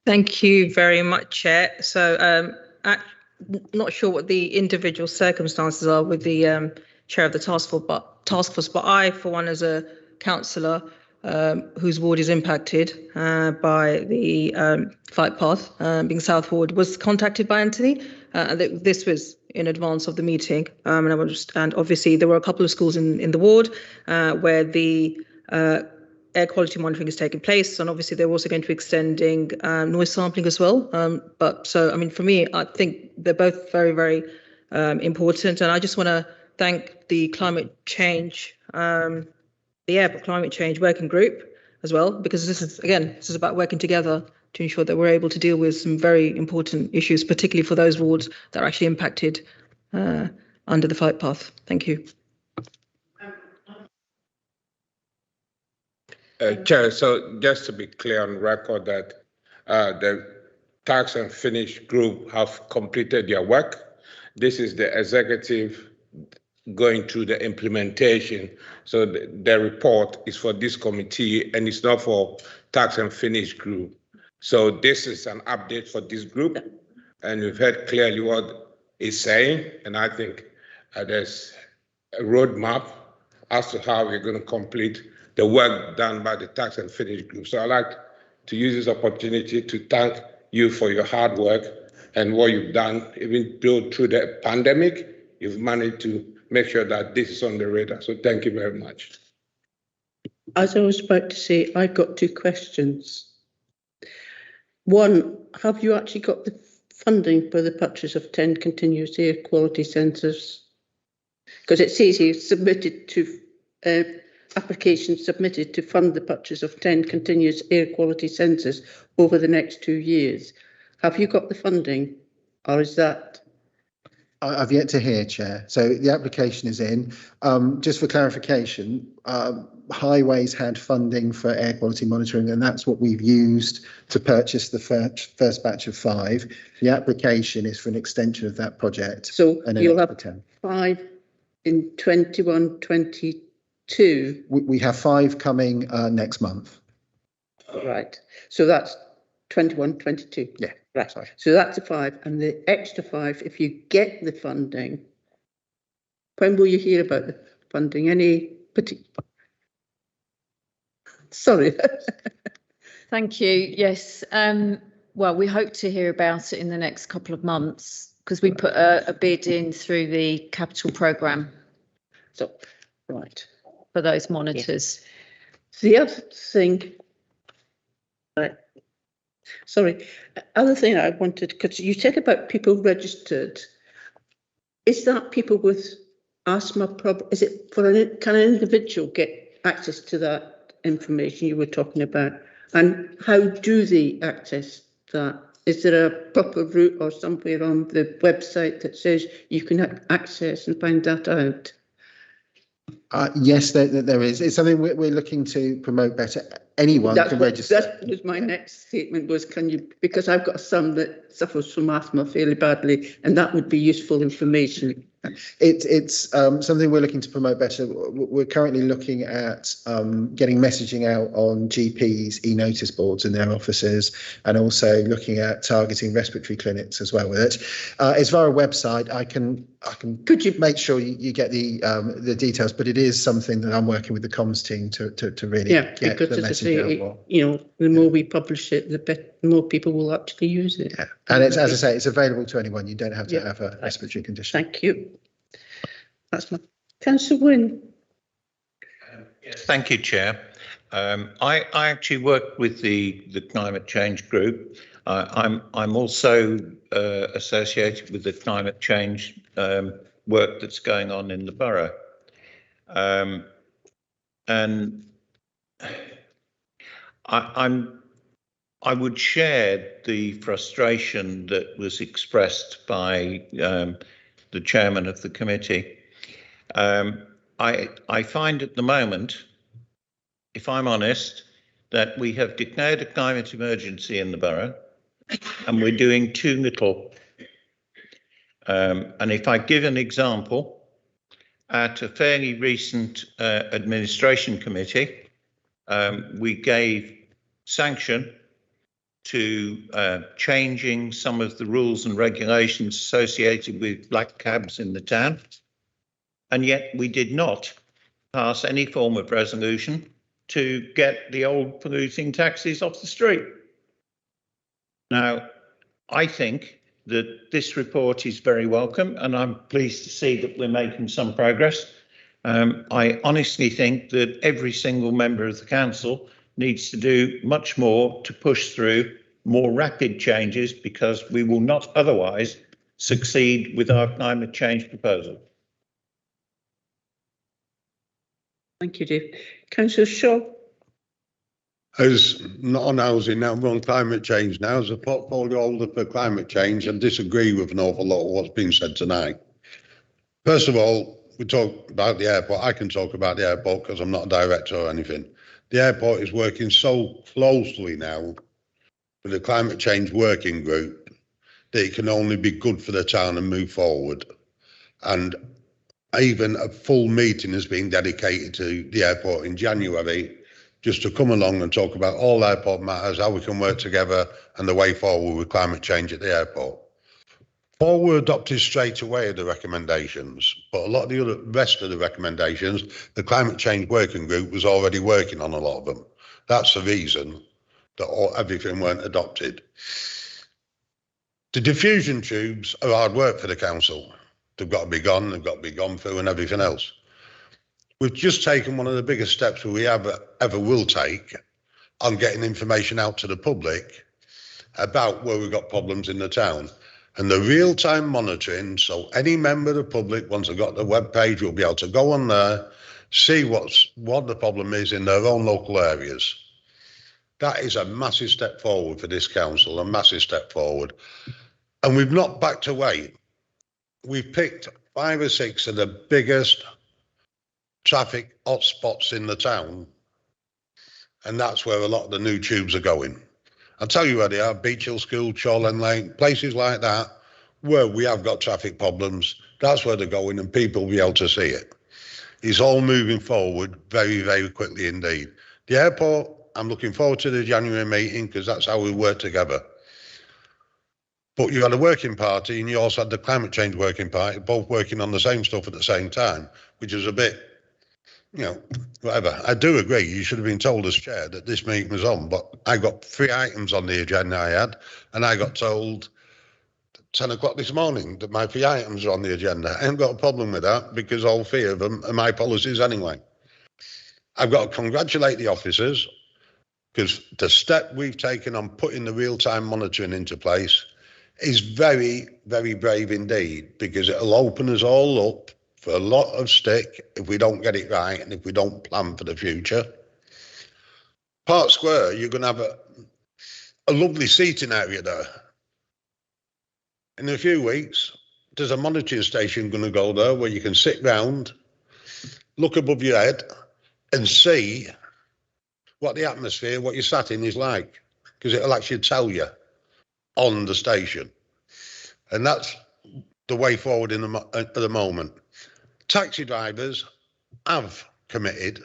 Thank you very much, Chair. So not sure what the individual circumstances are with the chair of the task force, but I, for one, as a councillor whose ward is impacted by the flight path, being South Ward, was contacted by Anthony. This was in advance of the meeting, and obviously there were a couple of schools in the ward where the air quality monitoring is taking place, and obviously they're also going to be extending noise sampling as well. But so, I mean, for me, I think they're both very, very important, and I just want to thank the climate change, the Airport Climate Change Working Group as well, because this is about working together to ensure that we're able to deal with some very important issues, particularly for those wards that are actually impacted under the flight path. Thank you. Chair, so just to be clear on record that the tax and finish group have completed their work. This is the executive going through the implementation. So the report is for this committee and it's not for tax and finish group. So this is an update for this group, and we've heard clearly what it's saying. And I think there's a roadmap as to how we're going to complete the work done by the tax and finish group. So I'd like to use this opportunity to thank you for your hard work and what you've done. Even though through the pandemic, you've managed to make sure that this is on the radar. So thank you very much. As I was about to say, I've got two questions. One, have you actually got the funding for the purchase of 10 continuous air quality sensors? Because it says you submitted to application submitted to fund the purchase of 10 continuous air quality sensors over the next 2 years. Have you got the funding, or is that? I've yet to hear, Chair. So the application is in. Just for clarification, Highways had funding for air quality monitoring, and that's what we've used to purchase the first batch of 5. The application is for an extension of that project. So and you'll have 5 in 21-22. We have 5 coming next month. Right. So that's 21-22. Yeah. Right. Sorry. So that's a 5, and the extra 5, if you get the funding, when will you hear about the funding? Any particular? Sorry. Thank you. Yes. Well, we hope to hear about it in the next couple of months because we put a bid in through the capital programme. So, right. For those monitors. Yes. The other thing, other thing I wanted, because you said about people registered, is that people with asthma problem? Is it for can an individual get access to that information you were talking about, And how do they access that? Is there a proper route or somewhere on the website that says you can access and find that out? Yes, there is. It's something we're looking to promote better. Anyone can register. That was my next statement was, can you, because I've got a son that suffers from asthma fairly badly, and that would be useful information. It's something we're looking to promote better. We're currently looking at getting messaging out on GPs' e-notice boards in their offices, and also looking at targeting respiratory clinics as well with it. It's via a website. I can. Could you make sure you get the details? But it is something that I'm working with the comms team to really get because the message out more. You know, the more we publish it, the more people will actually use it. Yeah. And it's, as I say, it's available to anyone. You don't have to have a respiratory condition. Thank you. That's my Councillor Wynne. Yes, thank you, Chair. I actually work with the climate change group. I'm also associated with the climate change work that's going on in the borough. And I would share the frustration that was expressed by the chairman of the committee. I find at the moment, if I'm honest, that we have declared a climate emergency in the borough and we're doing too little. And if I give an example, at a fairly recent administration committee, we gave sanction to changing some of the rules and regulations associated with black cabs in the town. And yet we did not pass any form of resolution to get the old polluting taxis off the street. Now, I think that this report is very welcome, and I'm pleased to see that we're making some progress. I honestly think that every single member of the council needs to do much more to push through more rapid changes, because we will not otherwise succeed with our climate change proposal. Thank you, Dave. Councillor Shaw. As not on housing now, we're on climate change now. As a portfolio holder for climate change, I disagree with an awful lot of what's been said tonight. First of all, we talk about the airport. I can talk about the airport because I'm not a director or anything. The airport is working so closely now with the climate change working group that it can only be good for the town and move forward. And even a full meeting has been dedicated to the airport in January, just to come along and talk about all airport matters, how we can work together and the way forward with climate change at the airport. All were adopted straight away, the recommendations, but a lot of the rest of the recommendations, the climate change working group was already working on a lot of them. That's the reason that everything weren't adopted. The diffusion tubes are hard work for the council. They've got to be gone, they've got to be gone through and everything else. We've just taken one of the biggest steps we ever will take on getting information out to the public about where we've got problems in the town. And the real-time monitoring, so any member of the public, once they've got the web page, will be able to go on there, see what the problem is in their own local areas. That is a massive step forward for this council, a massive step forward. And we've not backed away. We've picked 5 or 6 of the biggest traffic hotspots in the town, and that's where a lot of the new tubes are going. I'll tell you where they are: Beach Hill School, Shoreland Lane, places like that, where we have got traffic problems. That's where they're going, and people will be able to see it. It's all moving forward very, very quickly indeed. The airport, I'm looking forward to the January meeting, because that's how we work together. But you had a working party and you also had the climate change working party, both working on the same stuff at the same time, which is a bit, you know, whatever. I do agree, you should have been told as chair that this meeting was on, but I got 3 items on the agenda I had, and I got told 10 o'clock this morning that my 3 items are on the agenda. I haven't got a problem with that, because all 3 of them are my policies anyway. I've got to congratulate the officers, because the step we've taken on putting the real-time monitoring into place is very, very brave indeed, because it'll open us all up for a lot of stick if we don't get it right and if we don't plan for the future. Park Square, you're going to have a lovely seating area there. In a few weeks, there's a monitoring station going to go there where you can sit round, look above your head and see what the atmosphere, what you're sat in is like, because it'll actually tell you on the station. And that's the way forward at the moment. Taxi drivers have committed.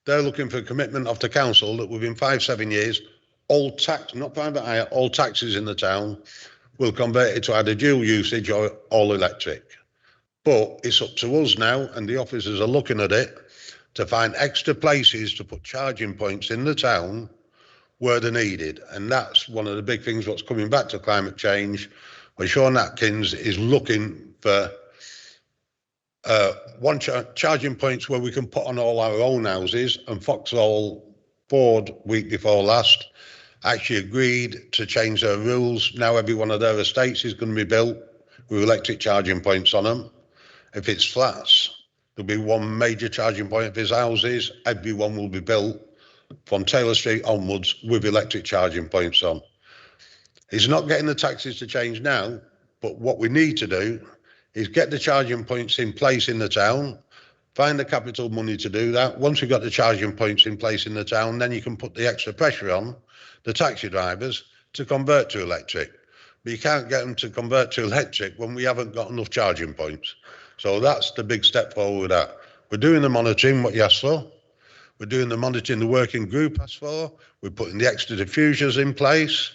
They're looking for a commitment of the council that within 5-7 years, all tax, not private hire, all taxis in the town will convert it to either dual usage or all electric. But it's up to us now, and the officers are looking at it, to find extra places to put charging points in the town where they're needed. And that's one of the big things what's coming back to climate change, where Sean Atkins is looking for charging points where we can put on all our own houses. And Foxhall Board, week before last, actually agreed to change their rules. Now every one of their estates is going to be built with electric charging points on them. If it's flats, there'll be one major charging point. If it's houses, everyone will be built from Taylor Street onwards with electric charging points on. It's not getting the taxis to change now, but what we need to do is get the charging points in place in the town, find the capital money to do that. Once we've got the charging points in place in the town, then you can put the extra pressure on the taxi drivers to convert to electric. But you can't get them to convert to electric when we haven't got enough charging points. So that's the big step forward with that. We're doing the monitoring, what you asked for. We're doing the monitoring the working group asked for. We're putting the extra diffusers in place.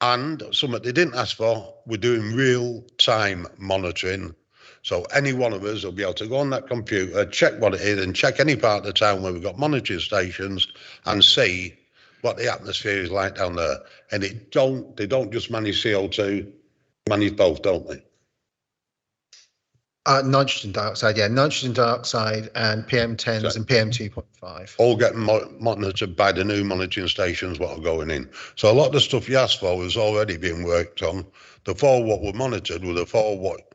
And something they didn't ask for, we're doing real-time monitoring. So any one of us will be able to go on that computer, check what it is, and check any part of the town where we've got monitoring stations and see what the atmosphere is like down there. And they don't just manage CO2, manage both, don't they? Nitrogen dioxide, yeah, nitrogen dioxide and PM10s and PM2.5. All getting monitored by the new monitoring stations what are going in. So a lot of the stuff you asked for was already being worked on. The 4 what were monitored were the 4 what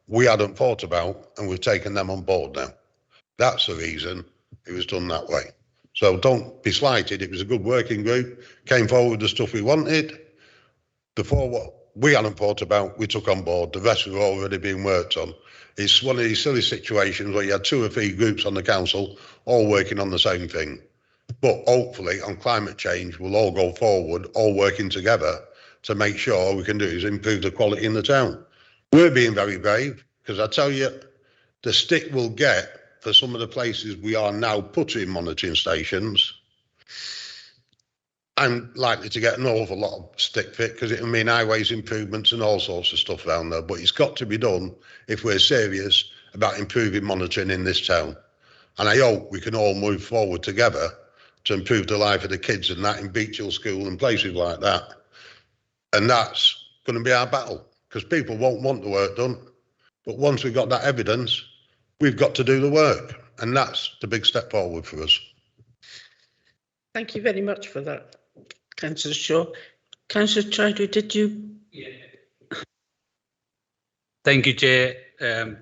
we hadn't thought about, and we've taken them on board now. That's the reason it was done that way. So don't be slighted. It was a good working group, came forward with the stuff we wanted. The 4 what we hadn't thought about, we took on board. The rest were already being worked on. It's one of these silly situations where you had 2 or 3 groups on the council all working on the same thing. But hopefully on climate change, we'll all go forward, all working together to make sure we can do is improve the quality in the town. We're being very brave, because I tell you, the stick we'll get for some of the places we are now putting monitoring stations, I'm likely to get an awful lot of stick for it, because it'll mean highways improvements and all sorts of stuff around there. But it's got to be done if we're serious about improving monitoring in this town. And I hope we can all move forward together to improve the life of the kids and that in Beach Hill School and places like that. And that's going to be our battle, because people won't want the work done. But once we've got that evidence, we've got to do the work. And that's the big step forward for us. Thank you very much for that, Councillor Shaw. Councillor Chowdhury, did you? Yeah. Thank you, Chair.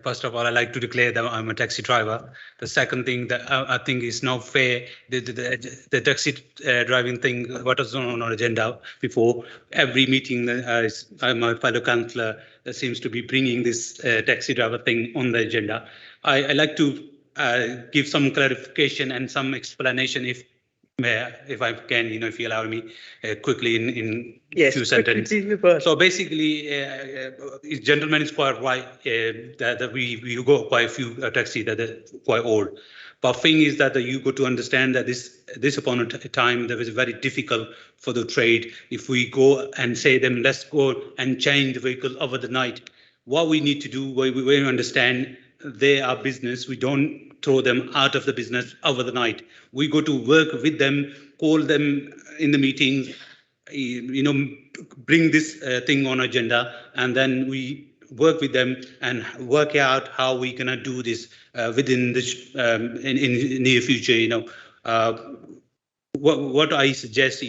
First of all, I'd like to declare that I'm a taxi driver. The second thing that I think is not fair, the taxi driving thing, what was on our agenda before, every meeting, my fellow councillor seems to be bringing this taxi driver thing on the agenda. I like to give some clarification and some explanation if I can, if you allow me quickly in few sentences. So basically, gentleman is quite right that we go quite a few taxis that are quite old. But thing is that you got to understand that this upon a time that was very difficult for the trade. If we go and say them, let's go and change the vehicle over the night. What we need to do, we understand they are business. We don't throw them out of the business over the night. We go to work with them, call them in the meetings, bring this thing on agenda, and then we work with them and work out how we gonna do this within this in near future. What I suggest,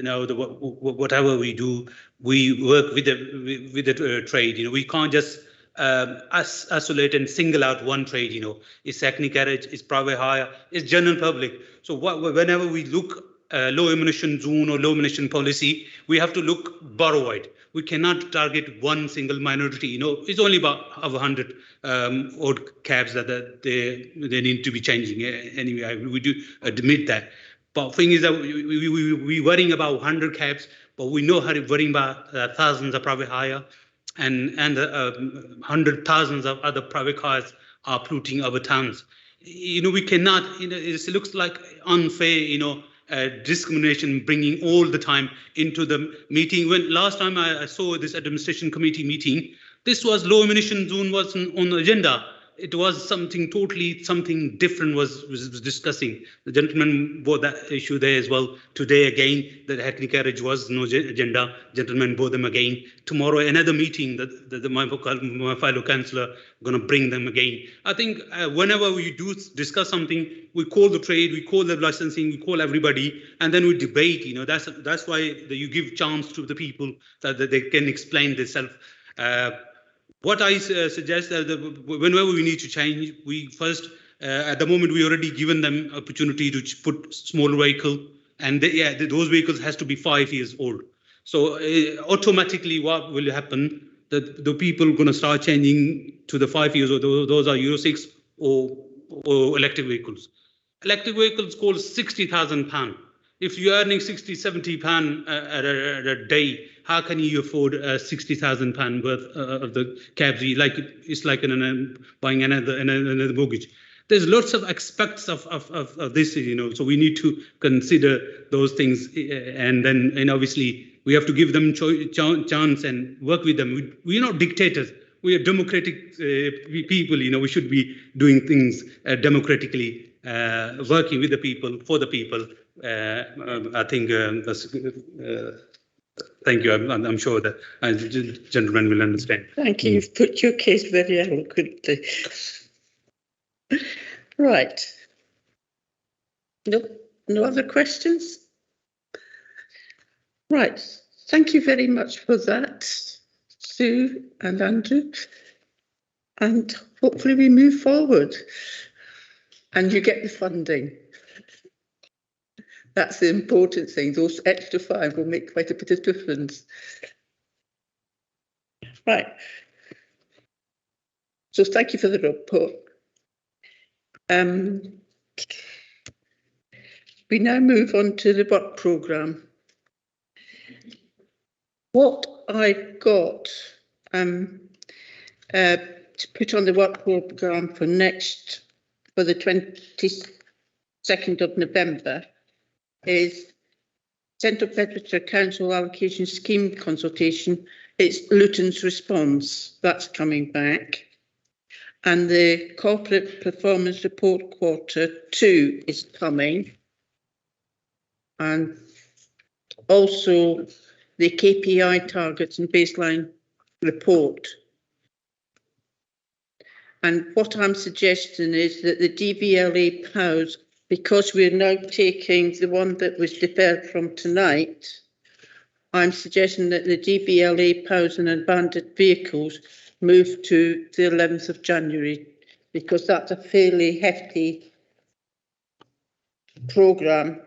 whatever we do, we work with the trade. We can't just isolate and single out one trade, is second carriage, is private hire, is general public. So whenever we look low emission zone or low emission policy, we have to look borough-wide. We cannot target one single minority. It's only about 100 odd cabs that they need to be changing. Anyway, we do admit that. But thing is that we worrying about 100 cabs, but we know how to worrying about thousands of private hire, and hundred thousands of other private cars are polluting our towns. We cannot. It looks like unfair. Discrimination bringing all the time into the meeting. When last time I saw this administration committee meeting, this was low emission zone wasn't on the agenda. It was something different was discussing. The gentleman brought that issue there as well. Today again, the hackney carriage was no agenda. Gentlemen brought them again. Tomorrow another meeting that my fellow councillor going to bring them again. I think whenever we do discuss something, we call the trade, we call the licensing, we call everybody, and then we debate. That's why you give chance to the people that they can explain themselves. What I suggest that whenever we need to change, we first, at the moment, we already given them opportunity to put small vehicle, and those vehicles has to be 5 years old. So automatically, what will happen? That the people going to start changing to the 5 years old. Those are Euro 6 or electric vehicles. Electric vehicles cost £60,000. If you're earning £60–70 at a day, how can you afford £60,000 worth of the cabs? It's like buying another mortgage. There's lots of aspects of this, so we need to consider those things, and then obviously we have to give them chance and work with them. We're not dictators. We are democratic people. We should be doing things democratically, working with the people, for the people. I think that's. Thank you. I'm sure that the gentleman will understand. Thank you. You've put your case very eloquently. Right. No other questions? Right. Thank you very much for that, Sue and Andrew. And hopefully we move forward and you get the funding. That's the important thing. Those extra 5 will make quite a bit of difference. Right. So thank you for the report. We now move on to the work programme. What I got to put on the work programme for the 22nd of November is Central Bedfordshire Council Allocation Scheme consultation. It's Luton's response. That's coming back. And the Corporate Performance Report Q2 is coming. And also the KPI targets and baseline report. And what I'm suggesting is that the DVLA POWs, because we're now taking the one that was deferred from tonight, I'm suggesting that the DVLA POWs and abandoned vehicles move to the 11th of January, because that's a fairly hefty programme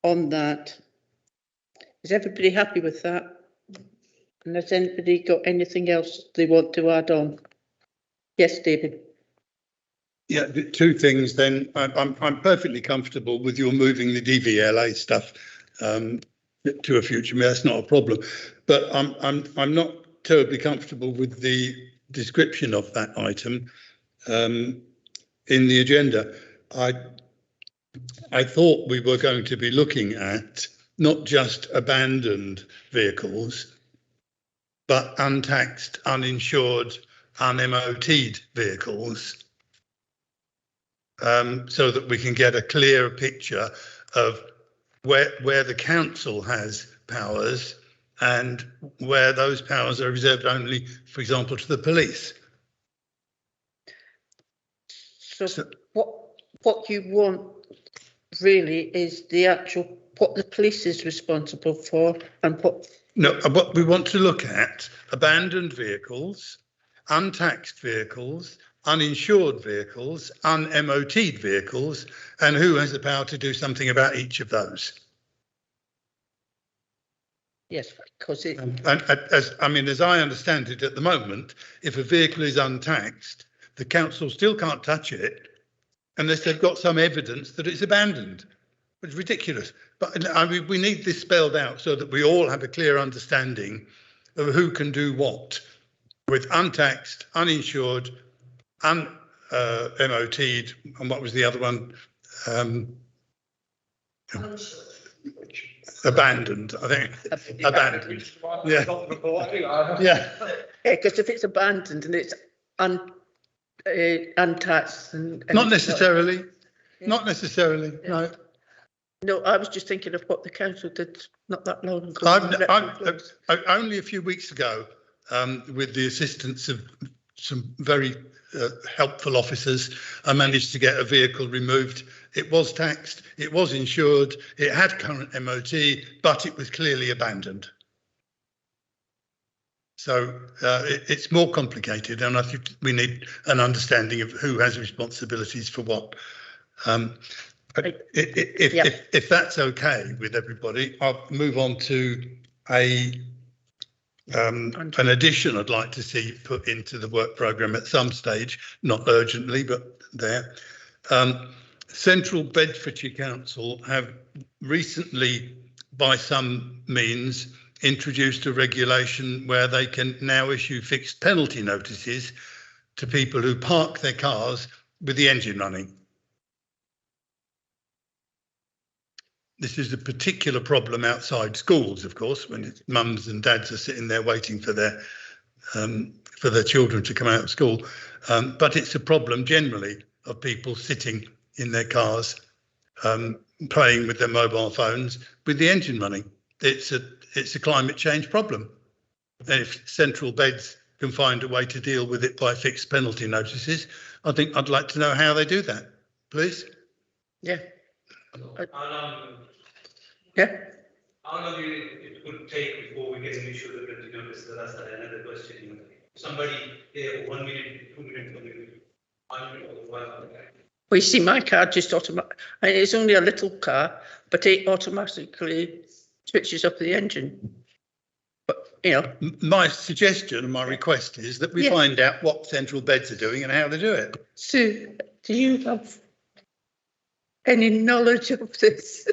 on that. Is everybody happy with that? And has anybody got anything else they want to add on? Yes, David. Yeah, 2 things then. I'm perfectly comfortable with your moving the DVLA stuff to a future. That's not a problem. But I'm not terribly comfortable with the description of that item in the agenda. I thought we were going to be looking at not just abandoned vehicles, but untaxed, uninsured, un-MOT'd vehicles, so that we can get a clearer picture of where the council has powers and where those powers are reserved only, for example, to the police. So what you want really is the actual what the police is responsible for and what No, what we want to look at abandoned vehicles, untaxed vehicles, uninsured vehicles, un-MOT'd vehicles, and who has the power to do something about each of those. Yes, because it. And as I understand it at the moment, if a vehicle is untaxed, the council still can't touch it unless they've got some evidence that it's abandoned. It's ridiculous. But I mean, we need this spelled out so that we all have a clear understanding of who can do what with untaxed, uninsured, MOT'd, and what was the other one? Abandoned, I think. Abandoned. Yeah. Yeah. Because if it's abandoned and it's untaxed and Not necessarily. Not necessarily. No. No, I was just thinking of what the council did not that long ago. Only a few weeks ago, with the assistance of some very helpful officers, I managed to get a vehicle removed. It was taxed, it was insured, it had current MOT, but it was clearly abandoned. So it's more complicated, and I think we need an understanding of who has responsibilities for what. If that's okay with everybody, I'll move on to an addition I'd like to see put into the work programme at some stage, not urgently, but there. Central Bedfordshire Council have recently, by some means, introduced a regulation where they can now issue fixed penalty notices to people who park their cars with the engine running. This is a particular problem outside schools, of course, when mums and dads are sitting there waiting for their children to come out of school. But it's a problem generally of people sitting in their cars, playing with their mobile phones with the engine running. It's a climate change problem. And if Central Beds can find a way to deal with it by fixed penalty notices, I think I'd like to know how they do that, please. Yeah. How long it would take before we can issue the penalty notice? That's another question. Somebody here, 1 minute, 2 minutes, 1 minute, 1 minute, 1 minute. Well, you see, my car just automatically, it's only a little car, but it automatically switches off the engine. But, you know. My suggestion and my request is that we find out what Central Beds are doing and how they do it. Sue, do you have any knowledge of this?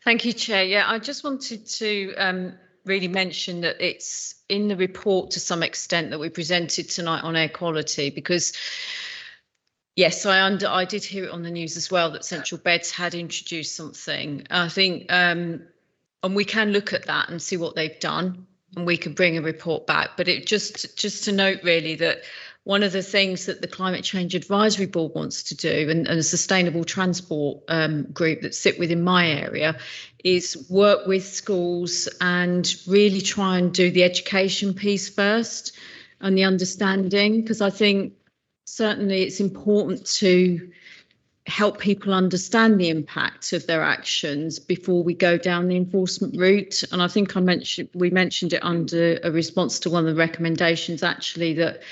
Thank you, Chair. Yeah, I just wanted to really mention that it's in the report to some extent that we presented tonight on air quality, because yes, I did hear it on the news as well that Central Beds had introduced something. I think, and we can look at that and see what they've done, and we could bring a report back. But it just to note really that one of the things that the Climate Change Advisory Board wants to do, and a sustainable transport group that sit within my area, is work with schools and really try and do the education piece first and the understanding, because I think certainly it's important to help people understand the impact of their actions before we go down the enforcement route. And I think we mentioned it under a response to one of the recommendations, actually, that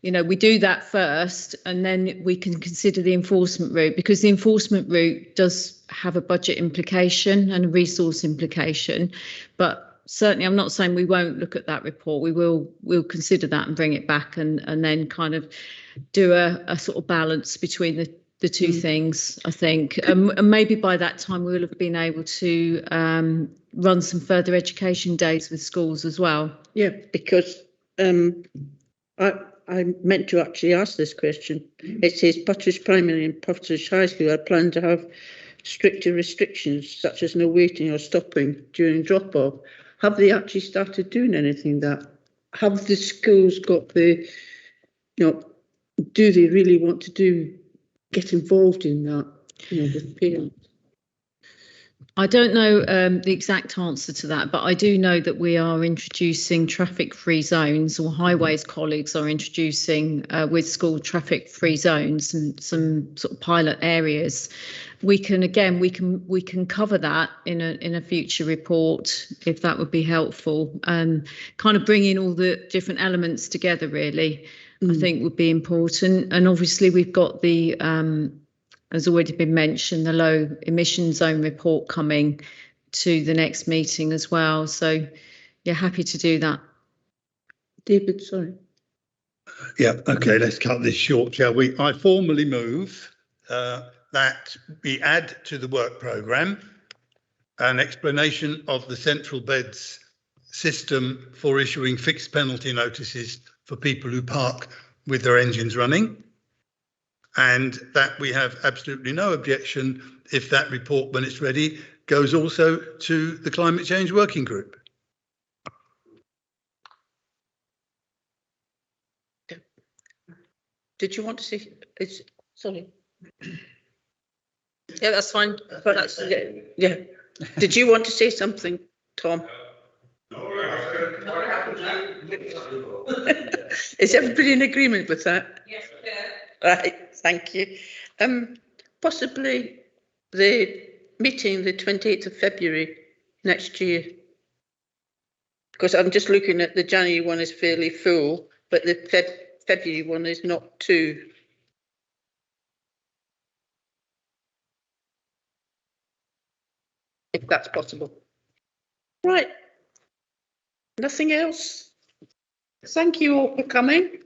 we do that first and then we can consider the enforcement route, because the enforcement route does have a budget implication and a resource implication. But certainly I'm not saying we won't look at that report. We'll consider that and bring it back and then kind of do a sort of balance between the two things, I think. And maybe by that time we'll have been able to run some further education days with schools as well. Yeah, because I meant to actually ask this question. It says Butterish Primary and Butterish High School are planned to have stricter restrictions, such as no waiting or stopping during drop-off. Have they actually started doing anything that? Have the schools got the, do they really want to get involved in that, with parents? I don't know the exact answer to that, but I do know that we are introducing traffic-free zones, or highways colleagues are introducing with school traffic-free zones and some sort of pilot areas. We can cover that in a future report if that would be helpful. Kind of bringing all the different elements together really, I think would be important. And obviously we've got the has already been mentioned, the low emission zone report coming to the next meeting as well. So, yeah, happy to do that. David, sorry. Yeah, okay, let's cut this short, shall we? I formally move that we add to the work programme an explanation of the central beds system for issuing fixed penalty notices for people who park with their engines running. And that we have absolutely no objection if that report, when it's ready, goes also to the Climate Change Working Group. Did you want to say? Sorry. Yeah, that's fine. But that's, yeah. Did you want to say something, Tom? Is everybody in agreement with that? Yes, right, thank you. Possibly the meeting, the 28th of February next year. Because I'm just looking at the January one is fairly full, but the February one is not too. If that's possible. Right. Nothing else. Thank you all for coming.